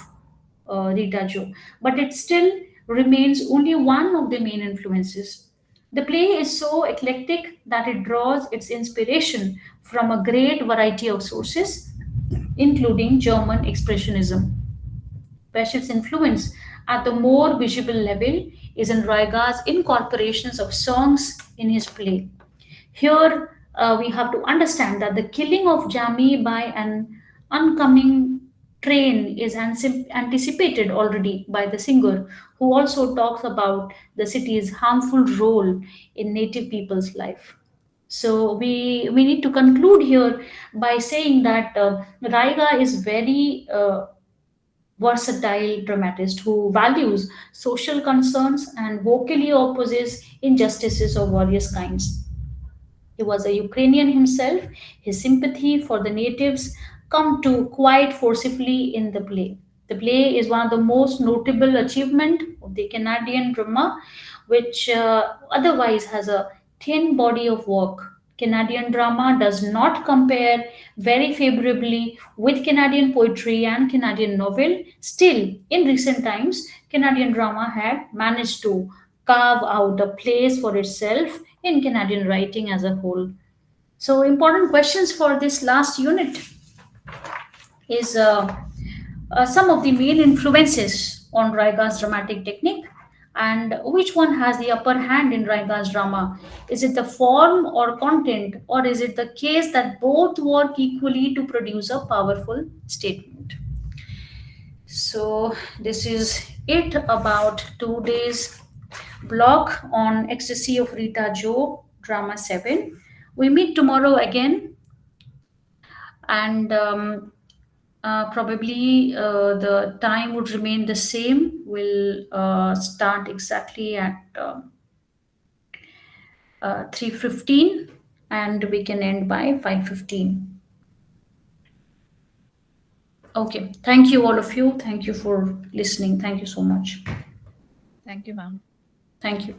Rita Jo, but it still remains only one of the main influences. The play is so eclectic that it draws its inspiration from a great variety of sources, including German Expressionism. Peshett's influence at the more visible level is in Raiga's incorporations of songs in his play. Here, we have to understand that the killing of Jami by an oncoming train is anticipated already by the singer, who also talks about the city's harmful role in native people's life. So we need to conclude here by saying that Raiga is very versatile dramatist who values social concerns and vocally opposes injustices of various kinds. He was a Ukrainian himself. His sympathy for the natives come to quite forcibly in the play. The play is one of the most notable achievement of the Canadian drama, which otherwise has a thin body of work. Canadian drama does not compare very favorably with Canadian poetry and Canadian novel. Still, in recent times, Canadian drama had managed to carve out a place for itself in Canadian writing as a whole. So, important questions for this last unit is some of the main influences on Raiga's dramatic technique. And which one has the upper hand in Raiga's drama? Is it the form or content, or is it the case that both work equally to produce a powerful statement? So, this is it about today's blog on Ecstasy of Rita Joe, Drama 7. We meet tomorrow again, and probably the time would remain the same. We'll start exactly at 3:15, and we can end by 5:15. Okay, thank you all of you. Thank you for listening. Thank you so much.
Thank you, ma'am.
Thank you.